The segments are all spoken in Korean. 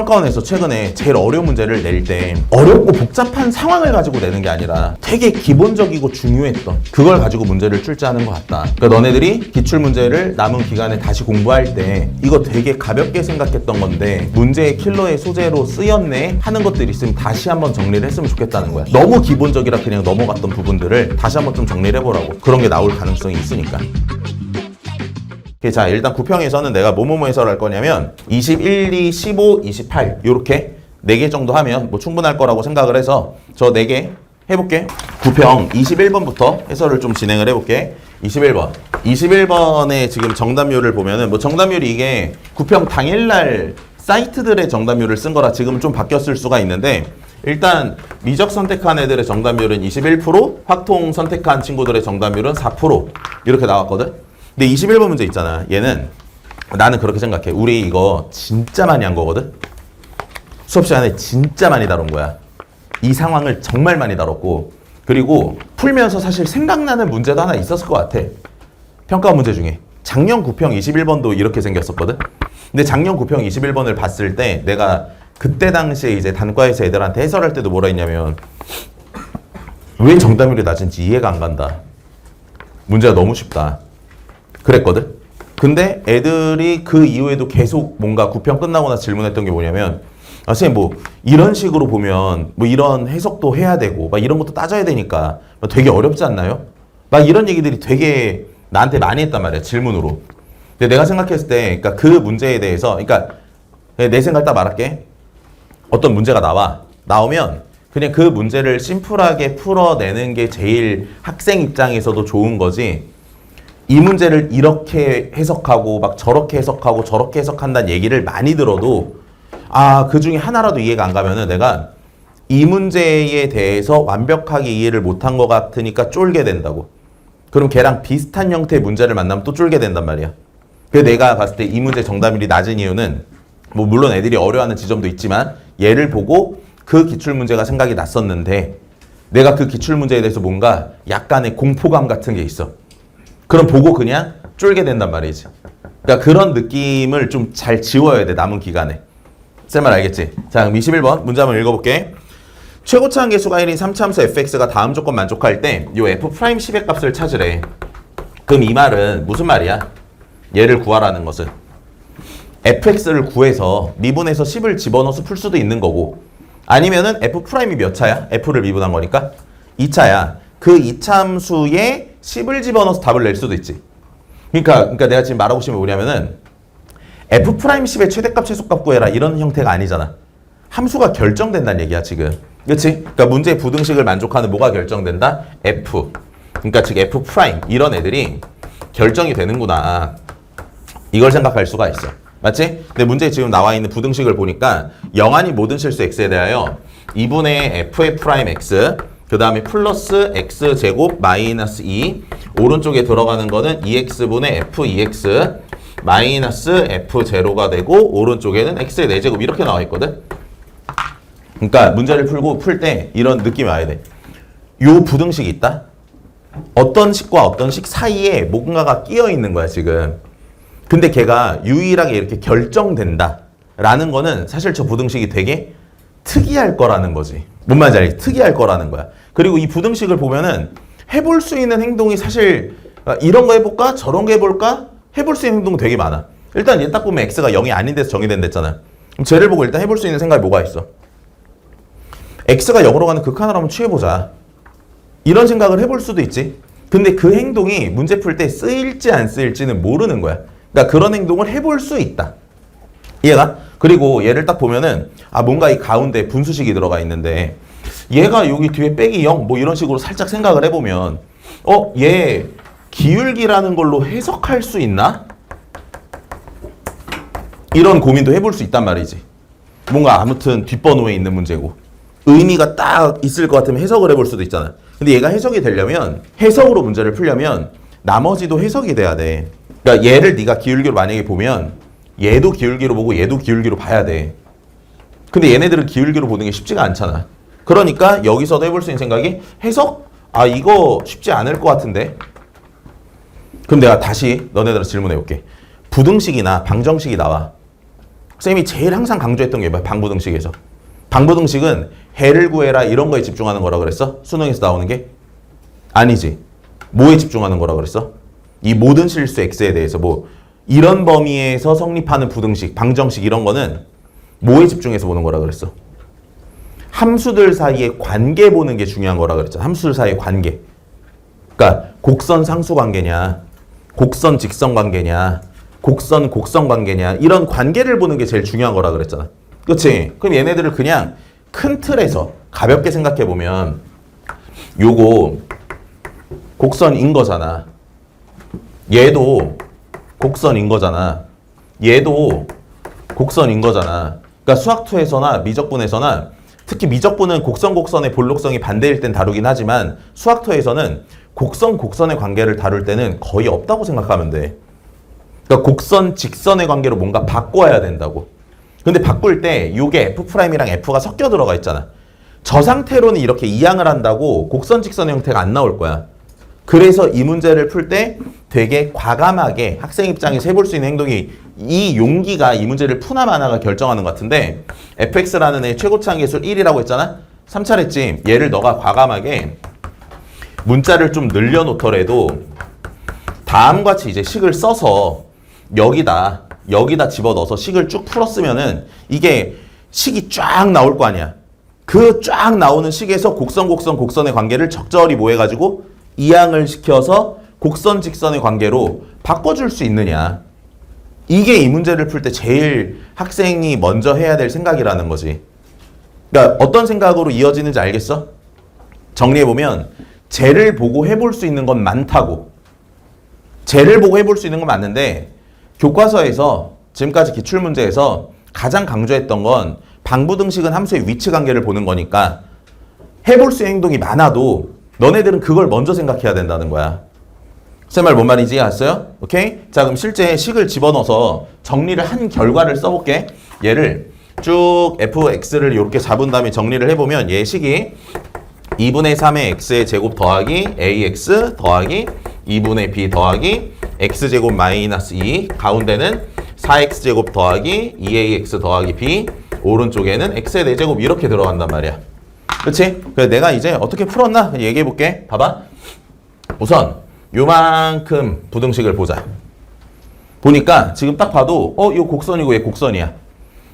평가원에서 최근에 제일 어려운 문제를 낼 때 어렵고 복잡한 상황을 가지고 내는 게 아니라 되게 기본적이고 중요했던 그걸 가지고 문제를 출제하는 것 같다. 그러니까 너네들이 기출문제를 남은 기간에 다시 공부할 때 이거 되게 가볍게 생각했던 건데 문제의 킬러의 소재로 쓰였네 하는 것들이 있으면 다시 한번 정리를 했으면 좋겠다는 거야. 너무 기본적이라 그냥 넘어갔던 부분들을 다시 한번 좀 정리를 해보라고. 그런 게 나올 가능성이 있으니까. 자, 일단 구평에서는 내가 뭐뭐뭐 해설할 거냐면 21, 2, 15, 28 요렇게 4개 정도 하면 뭐 충분할 거라고 생각을 해서 저 4개 해볼게. 구평 21번부터 해설을 좀 진행을 해볼게. 21번. 21번의 지금 정답률을 보면은 뭐 정답률이 이게 구평 당일날 사이트들의 정답률을 쓴 거라 지금은 좀 바뀌었을 수가 있는데 일단 미적 선택한 애들의 정답률은 21%, 확통 선택한 친구들의 정답률은 4% 이렇게 나왔거든. 근데 21번 문제 있잖아. 얘는 나는 그렇게 생각해. 우리 이거 진짜 많이 한 거거든. 수업 시간에 진짜 많이 다룬 거야. 이 상황을 정말 많이 다뤘고 그리고 풀면서 사실 생각나는 문제도 하나 있었을 것 같아. 평가 문제 중에 작년 구평 21번도 이렇게 생겼었거든. 근데 작년 구평 21번을 봤을 때 내가 그때 당시에 이제 단과에서 애들한테 해설할 때도 뭐라 했냐면 왜 정답률이 낮은지 이해가 안 간다. 문제가 너무 쉽다. 그랬거든. 근데 애들이 그 이후에도 계속 뭔가 구평 끝나고 나서 질문했던 게 뭐냐면 아, 선생님 뭐 이런 식으로 보면 뭐 이런 해석도 해야 되고 막 이런 것도 따져야 되니까 되게 어렵지 않나요? 막 이런 얘기들이 되게 나한테 많이 했단 말이야. 질문으로. 근데 내가 생각했을 때 그러니까 그 문제에 대해서 그러니까 내 생각 딱 말할게. 어떤 문제가 나오면 그냥 그 문제를 심플하게 풀어내는 게 제일 학생 입장에서도 좋은 거지. 이 문제를 이렇게 해석하고 막 저렇게 해석하고 저렇게 해석한다는 얘기를 많이 들어도 아, 그 중에 하나라도 이해가 안 가면은 내가 이 문제에 대해서 완벽하게 이해를 못한 것 같으니까 쫄게 된다고. 그럼 걔랑 비슷한 형태의 문제를 만나면 또 쫄게 된단 말이야. 그래서 내가 봤을 때 이 문제 정답률이 낮은 이유는 뭐 물론 애들이 어려워하는 지점도 있지만 얘를 보고 그 기출문제가 생각이 났었는데 내가 그 기출문제에 대해서 뭔가 약간의 공포감 같은 게 있어. 그럼 보고 그냥 쫄게 된단 말이지. 그러니까 그런 느낌을 좀 잘 지워야 돼, 남은 기간에. 쌤 말 알겠지? 자, 그럼 21번 문제 한번 읽어볼게. 최고차 한계수가 1인 3차함수 fx가 다음 조건 만족할 때 요 f'10의 값을 찾으래. 그럼 이 말은 무슨 말이야? 얘를 구하라는 것은 fx를 구해서 미분해서 10을 집어넣어서 풀 수도 있는 거고 아니면은 f'이 몇 차야? f를 미분한 거니까 2차야. 그 2차 함수에 10을 집어넣어서 답을 낼 수도 있지. 그러니까 내가 지금 말하고 싶은 게 뭐냐면은 f'10의 최대값 최소값 구해라 이런 형태가 아니잖아. 함수가 결정된다는 얘기야 지금. 그렇지? 그러니까 문제의 부등식을 만족하는 뭐가 결정된다? f. 그러니까 즉 f' 이런 애들이 결정이 되는구나. 이걸 생각할 수가 있어. 맞지? 근데 문제에 지금 나와 있는 부등식을 보니까 영한이 모든 실수 x에 대하여 2분의 f의 프라임 x 그 다음에 플러스 x제곱 마이너스 2 오른쪽에 들어가는 거는 2x분의 f2x 마이너스 f0가 되고 오른쪽에는 x의 4제곱 이렇게 나와 있거든. 그러니까 문제를 풀 때 이런 느낌이 와야 돼. 요 부등식이 있다. 어떤 식과 어떤 식 사이에 뭔가가 끼어 있는 거야 지금. 근데 걔가 유일하게 이렇게 결정된다 라는 거는 사실 저 부등식이 되게 특이할 거라는 거지. 뭔 말인지 알지? 특이할 거라는 거야. 그리고 이 부등식을 보면은 해볼 수 있는 행동이 사실 이런 거 해볼까? 저런 거 해볼까? 해볼 수 있는 행동은 되게 많아. 일단 얘 딱 보면 x가 0이 아닌 데서 정의된댔잖아. 그럼 쟤를 보고 일단 해볼 수 있는 생각이 뭐가 있어? x가 0으로 가는 극한을 한번 취해보자. 이런 생각을 해볼 수도 있지. 근데 그 행동이 문제 풀 때 쓰일지 안 쓰일지는 모르는 거야. 그러니까 그런 행동을 해볼 수 있다. 이해가? 그리고 얘를 딱 보면은 아 뭔가 이 가운데 분수식이 들어가 있는데 얘가 여기 뒤에 빼기 0 뭐 이런 식으로 살짝 생각을 해보면 얘 기울기라는 걸로 해석할 수 있나? 이런 고민도 해볼 수 있단 말이지. 뭔가 아무튼 뒷번호에 있는 문제고 의미가 딱 있을 것 같으면 해석을 해볼 수도 있잖아. 근데 얘가 해석이 되려면 해석으로 문제를 풀려면 나머지도 해석이 돼야 돼. 그러니까 얘를 네가 기울기로 만약에 보면 얘도 기울기로 보고 얘도 기울기로 봐야 돼. 근데 얘네들은 기울기로 보는 게 쉽지가 않잖아. 그러니까 여기서도 해볼 수 있는 생각이 해석? 아 이거 쉽지 않을 것 같은데. 그럼 내가 다시 너네들한테 질문해 볼게. 부등식이나 방정식이 나와. 쌤이 제일 항상 강조했던 게 뭐야? 방부등식에서. 방부등식은 해를 구해라 이런 거에 집중하는 거라 그랬어? 수능에서 나오는 게? 아니지. 뭐에 집중하는 거라 그랬어? 이 모든 실수 x에 대해서 뭐 이런 범위에서 성립하는 부등식, 방정식 이런 거는 뭐에 집중해서 보는 거라 그랬어? 함수들 사이의 관계 보는 게 중요한 거라 그랬잖아. 함수들 사이의 관계. 그러니까 곡선 상수 관계냐, 곡선 직선 관계냐, 곡선 곡선 관계냐 이런 관계를 보는 게 제일 중요한 거라 그랬잖아. 그렇지? 그럼 얘네들을 그냥 큰 틀에서 가볍게 생각해 보면 요거 곡선인 거잖아. 얘도 곡선인 거잖아. 얘도 곡선인 거잖아. 그러니까 수학2에서나 미적분에서나 특히 미적분은 곡선 곡선의 볼록성이 반대일 땐 다루긴 하지만 수학2에서는 곡선 곡선의 관계를 다룰 때는 거의 없다고 생각하면 돼. 그러니까 곡선 직선의 관계로 뭔가 바꿔야 된다고. 근데 바꿀 때 요게 F'이랑 F가 섞여 들어가 있잖아. 저 상태로는 이렇게 이항을 한다고 곡선 직선의 형태가 안 나올 거야. 그래서 이 문제를 풀 때 되게 과감하게 학생 입장에서 해볼 수 있는 행동이 이 용기가 이 문제를 푸나 마나가 결정하는 것 같은데 fx라는 애 최고차항계수 1이라고 했잖아? 3차례쯤 얘를 너가 과감하게 문자를 좀 늘려놓더라도 다음과 같이 이제 식을 써서 여기다 집어넣어서 식을 쭉 풀었으면은 이게 식이 쫙 나올 거 아니야. 그 쫙 나오는 식에서 곡선 곡선 곡선의 관계를 적절히 뭐 해가지고 이항을 시켜서 곡선 직선의 관계로 바꿔줄 수 있느냐. 이게 이 문제를 풀 때 제일 학생이 먼저 해야 될 생각이라는 거지. 그러니까 어떤 생각으로 이어지는지 알겠어? 정리해보면 쟤를 보고 해볼 수 있는 건 많다고. 쟤를 보고 해볼 수 있는 건 맞는데 교과서에서 지금까지 기출문제에서 가장 강조했던 건 방부등식은 함수의 위치 관계를 보는 거니까 해볼 수 있는 행동이 많아도 너네들은 그걸 먼저 생각해야 된다는 거야. 쌤 말 뭔 말인지 알았어요? 오케이? 자, 그럼 실제 식을 집어넣어서 정리를 한 결과를 써볼게. 얘를 쭉 fx를 이렇게 잡은 다음에 정리를 해보면 얘 식이 2분의 3의 x의 제곱 더하기 ax 더하기 2분의 b 더하기 x제곱 마이너스 2 가운데는 4x제곱 더하기 2ax 더하기 b 오른쪽에는 x의 4제곱 이렇게 들어간단 말이야. 그치? 그래서 내가 이제 어떻게 풀었나 얘기해볼게. 봐봐. 우선 요만큼 부등식을 보자. 보니까 지금 딱 봐도 이거 곡선이고 얘 곡선이야.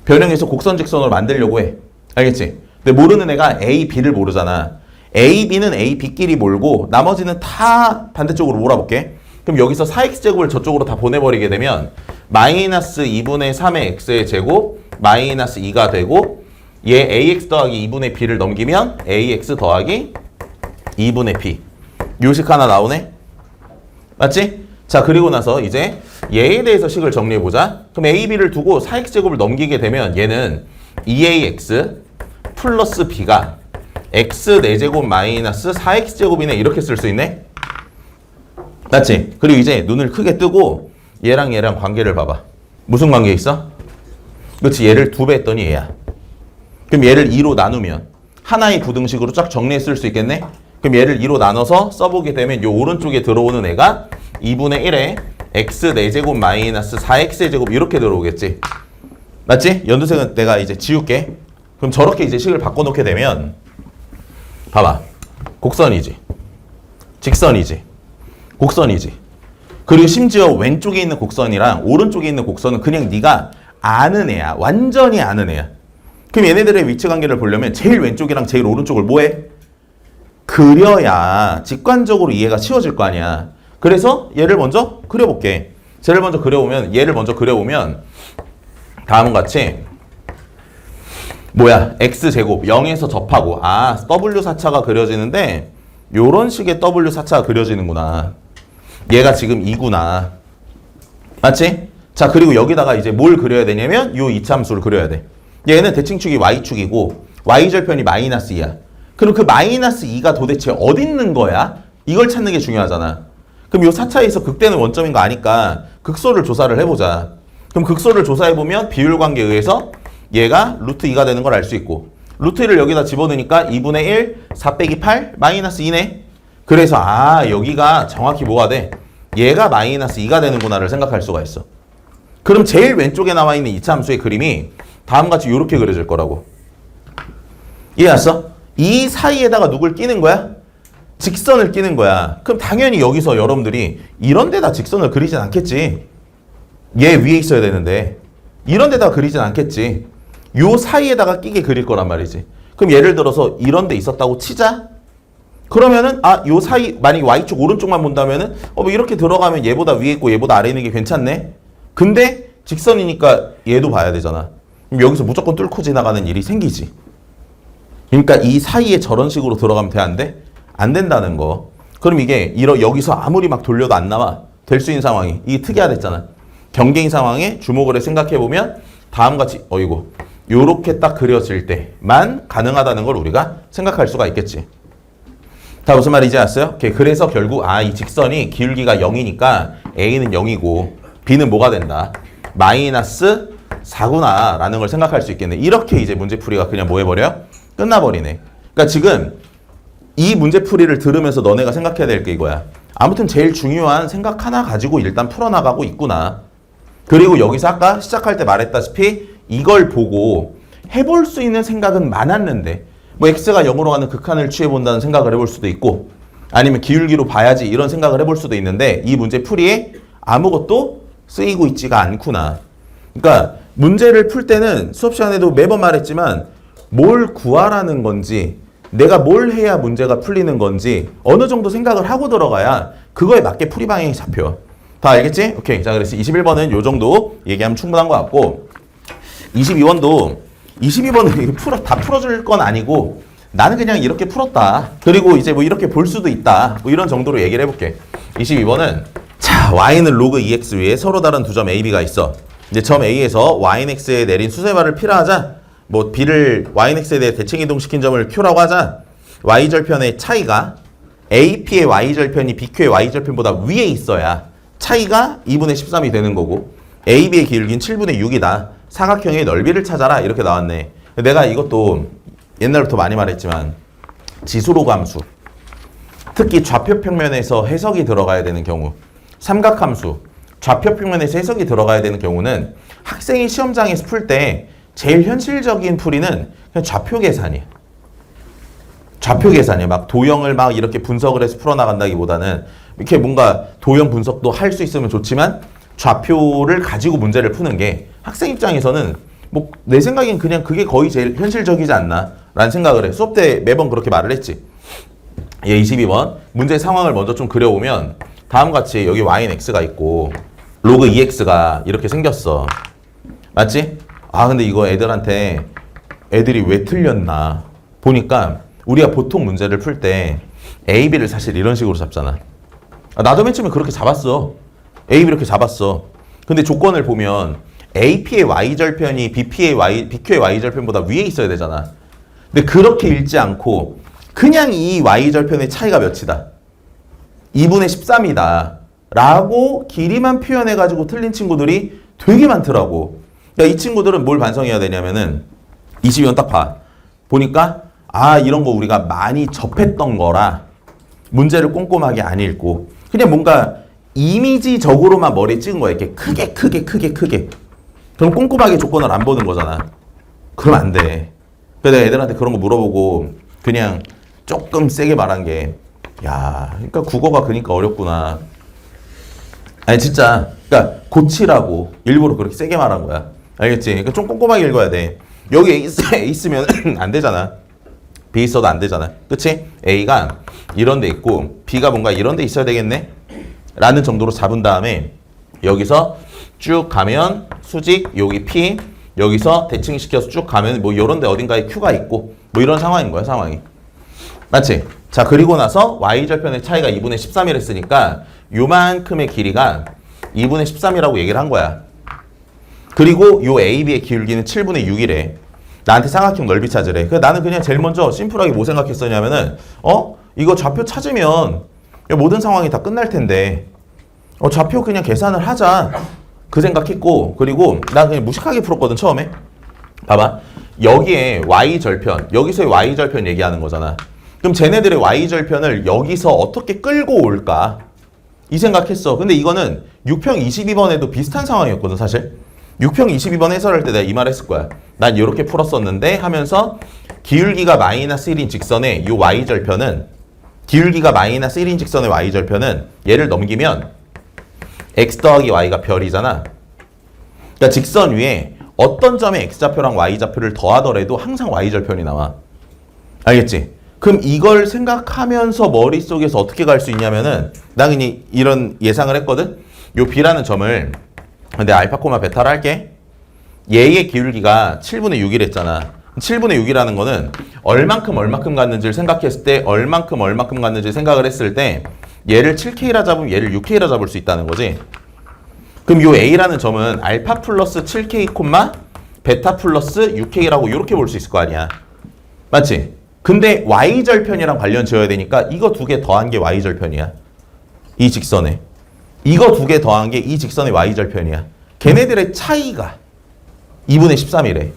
변형해서 곡선 직선으로 만들려고 해. 알겠지? 근데 모르는 애가 A, B를 모르잖아. A, B는 A, B끼리 몰고 나머지는 다 반대쪽으로 몰아볼게. 그럼 여기서 4x제곱을 저쪽으로 다 보내버리게 되면 마이너스 2분의 3의 x의 제곱 마이너스 2가 되고 얘 ax 더하기 2분의 b를 넘기면 ax 더하기 2분의 b. 요식 하나 나오네? 맞지? 자, 그리고 나서 이제 얘에 대해서 식을 정리해보자. 그럼 a, b를 두고 4x제곱을 넘기게 되면 얘는 2ax 플러스 b가 x 4제곱 마이너스 4x제곱이네. 이렇게 쓸 수 있네? 맞지? 그리고 이제 눈을 크게 뜨고 얘랑 관계를 봐봐. 무슨 관계 있어? 그렇지, 얘를 2배 했더니 얘야. 그럼 얘를 2로 나누면 하나의 부등식으로 쫙 정리했을 수 있겠네? 그럼 얘를 2로 나눠서 써보게 되면 요 오른쪽에 들어오는 애가 2분의 1에 x 4제곱 마이너스 4x의 제곱 이렇게 들어오겠지? 맞지? 연두색은 내가 이제 지울게. 그럼 저렇게 이제 식을 바꿔놓게 되면 봐봐. 곡선이지. 직선이지. 곡선이지. 그리고 심지어 왼쪽에 있는 곡선이랑 오른쪽에 있는 곡선은 그냥 네가 아는 애야. 완전히 아는 애야. 그럼 얘네들의 위치 관계를 보려면 제일 왼쪽이랑 제일 오른쪽을 뭐해? 그려야 직관적으로 이해가 쉬워질 거 아니야. 그래서 얘를 먼저 그려볼게. 얘를 먼저 그려보면 다음과 같이 뭐야? x제곱 0에서 접하고 w4차가 그려지는데 요런 식의 w4차가 그려지는구나. 얘가 지금 2구나. 맞지? 자, 그리고 여기다가 이제 뭘 그려야 되냐면 요 이차함수를 그려야 돼. 얘는 대칭축이 y축이고 y절편이 마이너스 2야. 그럼 그 마이너스 2가 도대체 어디 있는 거야? 이걸 찾는 게 중요하잖아. 그럼 요 4차에서 극대는 원점인 거 아니까 극소를 조사를 해보자. 그럼 극소를 조사해보면 비율관계에 의해서 얘가 루트 2가 되는 걸 알 수 있고 루트 1을 여기다 집어넣으니까 2분의 1, 4 빼기 8, 마이너스 2네. 그래서 여기가 정확히 뭐가 돼? 얘가 마이너스 2가 되는구나를 생각할 수가 있어. 그럼 제일 왼쪽에 나와 있는 이차함수의 그림이 다음같이 이렇게 그려질 거라고. 이해했어? 이 사이에다가 누굴 끼는 거야? 직선을 끼는 거야. 그럼 당연히 여기서 여러분들이 이런 데다 직선을 그리진 않겠지. 얘 위에 있어야 되는데 이런 데다가 그리진 않겠지. 요 사이에다가 끼게 그릴 거란 말이지. 그럼 예를 들어서 이런 데 있었다고 치자. 그러면은 요 사이 만약에 Y축 오른쪽만 본다면은 뭐 이렇게 들어가면 얘보다 위에 있고 얘보다 아래에 있는 게 괜찮네. 근데 직선이니까 얘도 봐야 되잖아. 그럼 여기서 무조건 뚫고 지나가는 일이 생기지. 그러니까 이 사이에 저런 식으로 들어가면 돼, 안 돼? 안 된다는 거. 그럼 이게 여기서 아무리 막 돌려도 안 나와. 될 수 있는 상황이. 이게 특이하댔잖아. 경계인 상황에 주목을 해 생각해보면 다음같이 요렇게 딱 그려질 때만 가능하다는 걸 우리가 생각할 수가 있겠지. 다 무슨 말인지 알았어요? 그래서 결국 이 직선이 기울기가 0이니까 A는 0이고 B는 뭐가 된다? 마이너스 4구나 라는 걸 생각할 수 있겠네. 이렇게 이제 문제풀이가 그냥 뭐 해버려? 끝나버리네. 그러니까 지금 이 문제풀이를 들으면서 너네가 생각해야 될 게 이거야. 아무튼 제일 중요한 생각 하나 가지고 일단 풀어나가고 있구나. 그리고 여기서 아까 시작할 때 말했다시피 이걸 보고 해볼 수 있는 생각은 많았는데 뭐 x가 0으로 가는 극한을 취해본다는 생각을 해볼 수도 있고 아니면 기울기로 봐야지 이런 생각을 해볼 수도 있는데 이 문제 풀이에 아무것도 쓰이고 있지가 않구나. 그러니까 문제를 풀 때는 수업 시간에도 매번 말했지만 뭘 구하라는 건지 내가 뭘 해야 문제가 풀리는 건지 어느 정도 생각을 하고 들어가야 그거에 맞게 풀이 방향이 잡혀. 다 알겠지? 오케이. 자, 그래서 21번은 요 정도 얘기하면 충분한 것 같고 22번은 다 풀어줄 건 아니고 나는 그냥 이렇게 풀었다. 그리고 이제 뭐 이렇게 볼 수도 있다. 뭐 이런 정도로 얘기를 해볼게. 22번은 자, y는 로그 2x 위에 서로 다른 두 점 a, b가 있어. 이제 점 a에서 y는 x에 내린 수세발을 p라 하자. 뭐 b를 y는 x에 대해 대칭 이동시킨 점을 q라고 하자. y절편의 차이가 ap의 y절편이 bq의 y절편보다 위에 있어야 차이가 2분의 13이 되는 거고 AB의 기울기는 7분의 6이다. 사각형의 넓이를 찾아라. 이렇게 나왔네. 내가 이것도 옛날부터 많이 말했지만 지수로그 함수, 특히 좌표평면에서 해석이 들어가야 되는 경우, 삼각함수, 좌표평면에서 해석이 들어가야 되는 경우는 학생이 시험장에서 풀 때 제일 현실적인 풀이는 그냥 좌표 계산이야. 좌표 계산이야. 막 도형을 막 이렇게 분석을 해서 풀어나간다기보다는 이렇게 뭔가 도형 분석도 할 수 있으면 좋지만 좌표를 가지고 문제를 푸는 게 학생 입장에서는 뭐 내 생각엔 그냥 그게 거의 제일 현실적이지 않나 라는 생각을 해. 수업 때 매번 그렇게 말을 했지. 예, 22번 문제 상황을 먼저 좀 그려보면 다음같이 여기 y는 x가 있고 로그 2x가 이렇게 생겼어. 맞지? 근데 이거 애들이 왜 틀렸나 보니까 우리가 보통 문제를 풀 때 A, B를 사실 이런 식으로 잡잖아. 나도 맨 처음에 그렇게 잡았어. A, B 이렇게 잡았어. 근데 조건을 보면 AP의 Y절편이 BQ의 Y절편보다 위에 있어야 되잖아. 근데 그렇게 읽지 않고 그냥 이 Y절편의 차이가 몇이다? 2분의 13이다. 라고 길이만 표현해가지고 틀린 친구들이 되게 많더라고. 이 친구들은 뭘 반성해야 되냐면은 22번 딱 봐. 보니까 이런 거 우리가 많이 접했던 거라 문제를 꼼꼼하게 안 읽고 그냥 뭔가 이미지적으로만 머리에 찍은 거야. 이렇게 크게. 그럼 꼼꼼하게 조건을 안 보는 거잖아. 그러면 안 돼. 그래서 내가 애들한테 그런 거 물어보고 그냥 조금 세게 말한 게 그러니까 국어가 그러니까 어렵구나. 아니 진짜 그러니까 고치라고 일부러 그렇게 세게 말한 거야. 알겠지? 그러니까 좀 꼼꼼하게 읽어야 돼. 여기 A 있으면 안 되잖아. B 있어도 안 되잖아. 그치? A가 이런 데 있고 B가 뭔가 이런 데 있어야 되겠네? 라는 정도로 잡은 다음에 여기서 쭉 가면 수직, 여기 P, 여기서 대칭시켜서 쭉 가면 뭐 이런 데 어딘가에 Q가 있고 뭐 이런 상황인 거야, 상황이. 맞지? 자, 그리고 나서 Y절편의 차이가 2분의 13이라 했으니까 요만큼의 길이가 2분의 13이라고 얘기를 한 거야. 그리고 요 AB의 기울기는 7분의 6이래. 나한테 삼각형 넓이 찾으래. 그래서 나는 그냥 제일 먼저 심플하게 뭐 생각했었냐면은 이거 좌표 찾으면 모든 상황이 다 끝날 텐데 좌표 그냥 계산을 하자. 그 생각했고 그리고 나 그냥 무식하게 풀었거든 처음에. 봐봐. 여기에 Y절편, 여기서의 Y절편 얘기하는 거잖아. 그럼 쟤네들의 Y절편을 여기서 어떻게 끌고 올까? 이 생각했어. 근데 이거는 6평 22번에도 비슷한 상황이었거든 사실. 6평 22번 해설할 때 내가 이 말 했을 거야. 난 이렇게 풀었었는데 하면서 기울기가 마이너스 1인 직선의 이 y절편은 기울기가 마이너스 1인 직선의 y절편은 얘를 넘기면 x 더하기 y가 별이잖아. 그러니까 직선 위에 어떤 점에 x좌표랑 y좌표를 더하더라도 항상 y절편이 나와. 알겠지? 그럼 이걸 생각하면서 머릿속에서 어떻게 갈 수 있냐면은 나 그냥 이런 예상을 했거든. 요 b라는 점을 내가 알파 코마 베타를 할게. 얘의 기울기가 7분의 6이라 했잖아. 7분의 6이라는 거는 얼만큼 갔는지를 생각했을 때 얼만큼 갔는지 생각을 했을 때 얘를 7K라 잡으면 얘를 6K라 잡을 수 있다는 거지. 그럼 요 A라는 점은 알파 플러스 7K 콤마 베타 플러스 6K라고 이렇게 볼 수 있을 거 아니야. 맞지? 근데 Y절편이랑 관련 지어야 되니까 이거 두 개 더한 게 Y절편이야. 이 직선에. 이거 두 개 더한 게 이 직선의 Y절편이야. 걔네들의 차이가 2분의 13이래.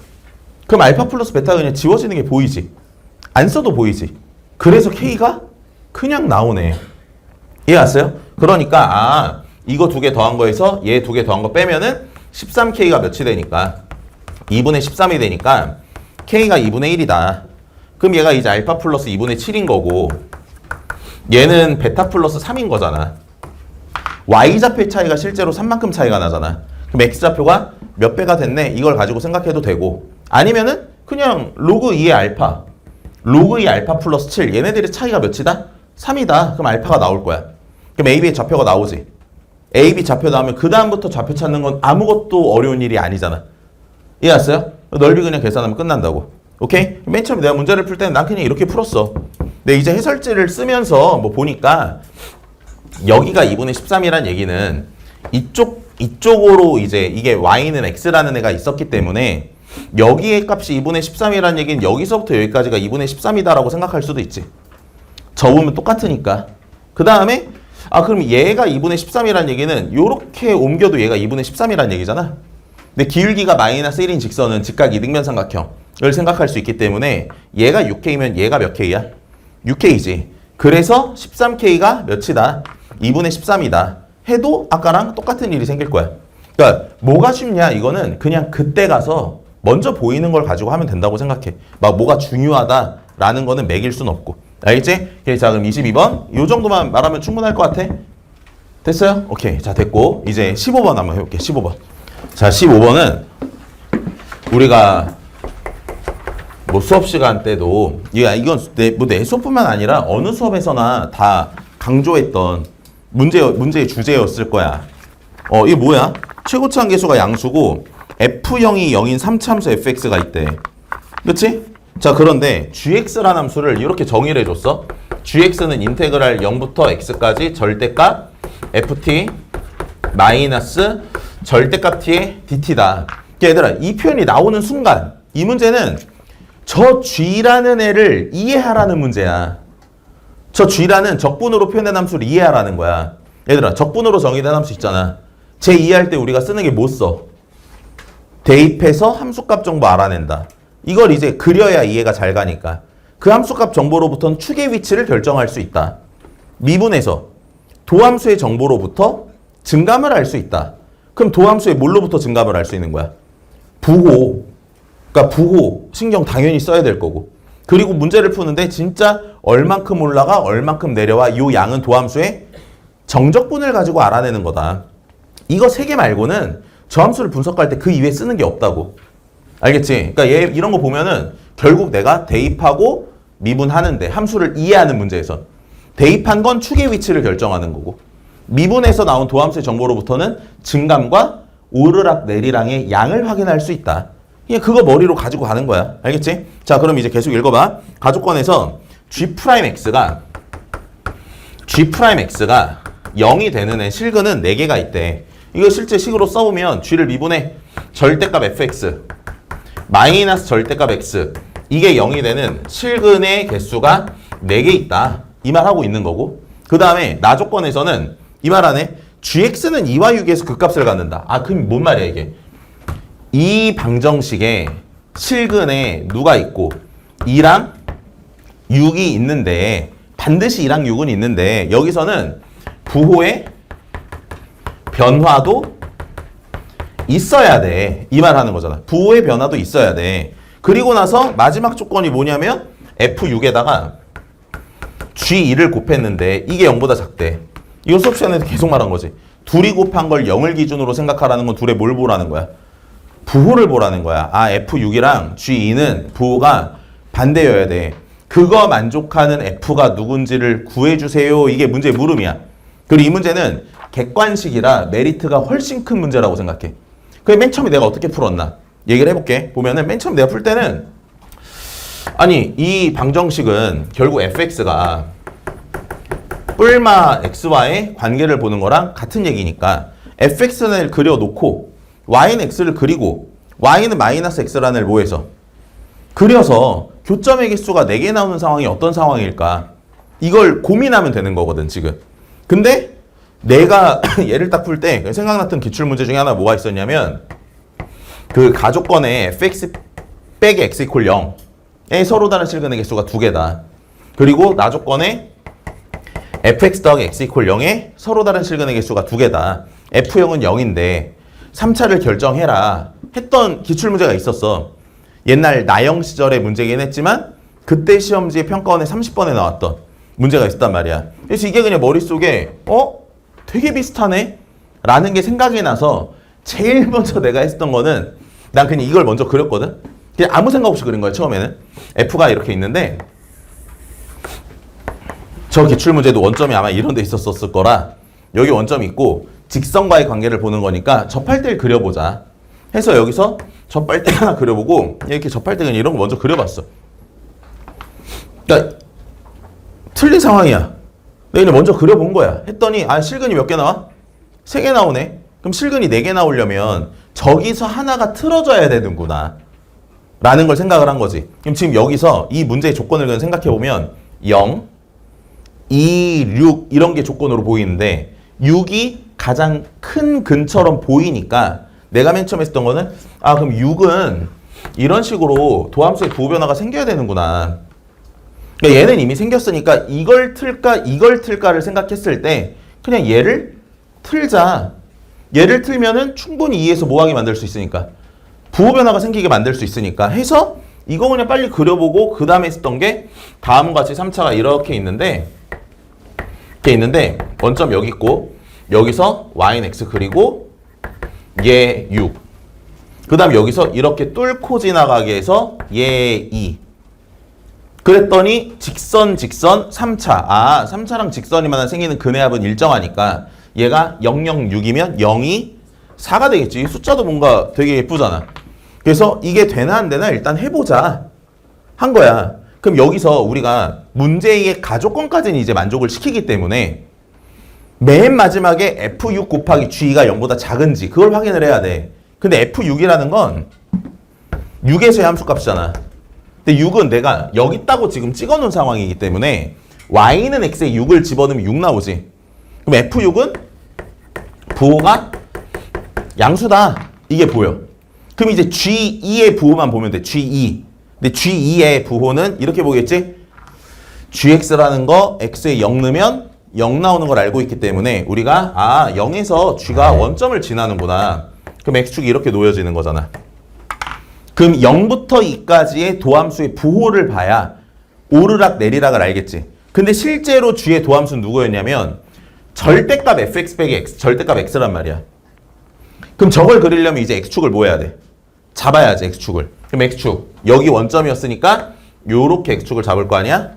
그럼 알파 플러스 베타가 그냥 지워지는 게 보이지? 안 써도 보이지? 그래서 K가 그냥 나오네. 이해 왔어요? 그러니까 이거 두 개 더한 거에서 얘 두 개 더한 거 빼면은 13K가 몇이 되니까 2분의 13이 되니까 K가 2분의 1이다. 그럼 얘가 이제 알파 플러스 2분의 7인 거고 얘는 베타 플러스 3인 거잖아. Y좌표의 차이가 실제로 3만큼 차이가 나잖아. 그럼 X좌표가 몇 배가 됐네? 이걸 가지고 생각해도 되고 아니면은 그냥 로그 2의 알파 로그 2 알파 플러스 7 얘네들의 차이가 몇이다? 3이다. 그럼 알파가 나올 거야. 그럼 AB의 좌표가 나오지. AB 좌표 나오면 그 다음부터 좌표 찾는 건 아무것도 어려운 일이 아니잖아. 이해했어요? 넓이 그냥 계산하면 끝난다고. 오케이? 맨 처음에 내가 문제를 풀 때는 난 그냥 이렇게 풀었어. 근데 이제 해설지를 쓰면서 뭐 보니까 여기가 2분의 13이란 얘기는 이쪽으로 이제 이게 y는 x라는 애가 있었기 때문에 여기의 값이 2분의 13이라는 얘기는 여기서부터 여기까지가 2분의 13이다라고 생각할 수도 있지. 접으면 똑같으니까. 그 다음에 그럼 얘가 2분의 13이라는 얘기는 요렇게 옮겨도 얘가 2분의 13이라는 얘기잖아. 근데 기울기가 마이너스 1인 직선은 직각 이등변 삼각형을 생각할 수 있기 때문에 얘가 6K면 얘가 몇 K야? 6K지. 그래서 13K가 몇이다? 2분의 13이다. 해도 아까랑 똑같은 일이 생길 거야. 그러니까 뭐가 쉽냐? 이거는 그냥 그때 가서 먼저 보이는 걸 가지고 하면 된다고 생각해. 막 뭐가 중요하다라는 거는 매길 순 없고. 알겠지? 자, 그럼 22번. 요 정도만 말하면 충분할 것 같아? 됐어요? 오케이. 자, 됐고. 이제 15번 한번 해볼게. 15번. 자, 15번은 우리가 뭐 수업 시간 때도 이건 내 수업뿐만 아니라 어느 수업에서나 다 강조했던 문제의 주제였을 거야. 이게 뭐야? 최고치 한계수가 양수고 F0이 0인 3차함수 fx가 있대. 그치? 자, 그런데 gx라는 함수를 이렇게 정의를 해줬어. gx는 인테그랄 0부터 x까지 절대값 ft 마이너스 절대값 t의 dt다. 얘들아, 이 표현이 나오는 순간 이 문제는 저 g라는 애를 이해하라는 문제야. 저 g라는 적분으로 표현된 함수를 이해하라는 거야. 얘들아, 적분으로 정의된 함수 있잖아. 쟤 이해할 때 우리가 쓰는 게 뭐 써? 대입해서 함수값 정보 알아낸다. 이걸 이제 그려야 이해가 잘 가니까. 그 함수값 정보로부터는 축의 위치를 결정할 수 있다. 미분에서 도함수의 정보로부터 증감을 알 수 있다. 그럼 도함수의 뭘로부터 증감을 알 수 있는 거야? 부호. 그러니까 부호 신경 당연히 써야 될 거고. 그리고 문제를 푸는데 진짜 얼만큼 올라가 얼만큼 내려와 이 양은 도함수의 정적분을 가지고 알아내는 거다. 이거 세 개 말고는 저 함수를 분석할 때 그 이외에 쓰는 게 없다고. 알겠지? 그러니까 얘 이런 거 보면은 결국 내가 대입하고 미분하는데 함수를 이해하는 문제에선 대입한 건 축의 위치를 결정하는 거고 미분에서 나온 도함수의 정보로부터는 증감과 오르락 내리락의 양을 확인할 수 있다. 그냥 그거 머리로 가지고 가는 거야. 알겠지? 자, 그럼 이제 계속 읽어봐. 가족권에서 G'X가 0이 되는 애 실근은 4개가 있대. 이거 실제 식으로 써보면 G를 미분해 절대값 fx 마이너스 절대값 x 이게 0이 되는 실근의 개수가 4개 있다. 이 말 하고 있는 거고 그 다음에 나조건에서는 이 말 안에 gx는 2와 6에서 극값을 갖는다. 그럼 뭔 말이야 이게? 이 방정식에 실근에 누가 있고 2랑 6이 있는데 반드시 2랑 6은 있는데 여기서는 부호에 변화도 있어야 돼. 이 말 하는 거잖아. 부호의 변화도 있어야 돼. 그리고 나서 마지막 조건이 뭐냐면 F6에다가 G2를 곱했는데 이게 0보다 작대. 이거 수업 시간에도 계속 말한 거지. 둘이 곱한 걸 0을 기준으로 생각하라는 건 둘의 뭘 보라는 거야? 부호를 보라는 거야. 아, F6이랑 G2는 부호가 반대여야 돼. 그거 만족하는 F가 누군지를 구해주세요. 이게 문제의 물음이야. 그리고 이 문제는 객관식이라 메리트가 훨씬 큰 문제라고 생각해. 그래, 맨 처음에 내가 어떻게 풀었나? 얘기를 해볼게. 보면은 맨 처음 내가 풀 때는 아니, 이 방정식은 결국 fx가 뿔마 x와의 관계를 보는 거랑 같은 얘기니까 fx를 그려놓고 y는 x를 그리고 y는 마이너스 x라는 뭐 해서 그려서 교점의 개수가 4개 나오는 상황이 어떤 상황일까? 이걸 고민하면 되는 거거든, 지금. 근데 내가 얘를 딱 풀 때 생각났던 기출문제 중에 하나 뭐가 있었냐면 그 가족권에 fx 빼기 x 이퀄 0에 서로 다른 실근의 개수가 2개다. 그리고 나조건에 fx 더하기 x 이퀄 0에 서로 다른 실근의 개수가 2개다. f0은 0인데 3차를 결정해라 했던 기출문제가 있었어. 옛날 나영 시절의 문제긴 했지만 그때 시험지에 평가원에 30번에 나왔던 문제가 있었단 말이야. 그래서 이게 그냥 머릿속에 되게 비슷하네? 라는 게 생각이 나서 제일 먼저 내가 했던 거는 난 그냥 이걸 먼저 그렸거든? 그냥 아무 생각 없이 그린 거야, 처음에는. F가 이렇게 있는데 저 기출문제도 원점이 아마 이런 데 있었을 거라 여기 원점이 있고 직선과의 관계를 보는 거니까 접할 때를 그려보자 해서 여기서 접할 때 하나 그려보고 이렇게 접할 때 그냥 이런 거 먼저 그려봤어. 그러니까 틀린 상황이야. 내가 그냥 먼저 그려본 거야. 했더니 실근이 몇 개 나와? 3개 나오네. 그럼 실근이 4개 나오려면 저기서 하나가 틀어져야 되는구나 라는 걸 생각을 한 거지. 그럼 지금 여기서 이 문제의 조건을 그냥 생각해보면 0, 2, 6 이런 게 조건으로 보이는데 6이 가장 큰 근처럼 보이니까 내가 맨 처음 했던 거는 그럼 6은 이런 식으로 도함수의 부호 변화가 생겨야 되는구나. 그러니까 얘는 이미 생겼으니까 이걸 틀까 이걸 틀까를 생각했을 때 그냥 얘를 틀자. 얘를 틀면은 충분히 2에서 뭐하게 만들 수 있으니까 부호 변화가 생기게 만들 수 있으니까 해서 이거 그냥 빨리 그려보고 그 다음에 했던 게 다음과 같이 3차가 이렇게 있는데 원점 여기 있고 여기서 y는 x 그리고 얘 6. 그 다음 여기서 이렇게 뚫고 지나가게 해서 얘 2. 그랬더니 직선 3차. 3차랑 직선이만 생기는 근해합은 일정하니까 얘가 0, 0, 6이면 0이 4가 되겠지. 숫자도 뭔가 되게 예쁘잖아. 그래서 이게 되나 안 되나 일단 해보자 한 거야. 그럼 여기서 우리가 문제의 가족권까지는 이제 만족을 시키기 때문에 맨 마지막에 F6 곱하기 G가 0보다 작은지 그걸 확인을 해야 돼. 근데 F6이라는 건 6에서의 함수값이잖아. 근데 6은 내가 여기 있다고 지금 찍어놓은 상황이기 때문에 Y는 X에 6을 집어넣으면 6 나오지. 그럼 F6은 부호가 양수다. 이게 보여. 그럼 이제 G2의 부호만 보면 돼. G2. 근데 G2의 부호는 이렇게 보겠지? GX라는 거 X에 0 넣으면 0 나오는 걸 알고 있기 때문에 우리가 0에서 G가 원점을 지나는구나. 그럼 X축이 이렇게 놓여지는 거잖아. 그럼 0부터 2까지의 도함수의 부호를 봐야 오르락 내리락을 알겠지. 근데 실제로 G의 도함수는 누구였냐면 절대값 fx 빼기 x, 절대값 x란 말이야. 그럼 저걸 그리려면 이제 x축을 뭐 해야 돼? 잡아야지, x축을. 그럼 x축, 여기 원점이었으니까 요렇게 x축을 잡을 거 아니야?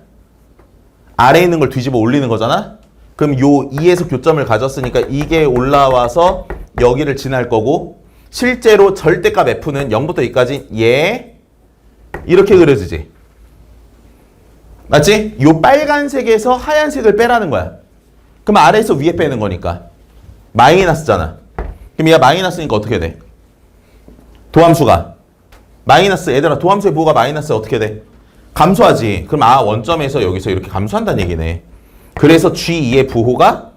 아래에 있는 걸 뒤집어 올리는 거잖아? 그럼 요 2에서 교점을 가졌으니까 이게 올라와서 여기를 지날 거고 실제로 절대값 f는 0부터 2까지 얘 이렇게 그려지지. 맞지? 요 빨간색에서 하얀색을 빼라는 거야. 그럼 아래에서 위에 빼는 거니까 마이너스잖아. 그럼 얘가 마이너스니까 어떻게 돼? 도함수가 마이너스. 얘들아, 도함수의 부호가 마이너스 어떻게 돼? 감소하지. 그럼 원점에서 여기서 이렇게 감소한다는 얘기네. 그래서 G2의 부호가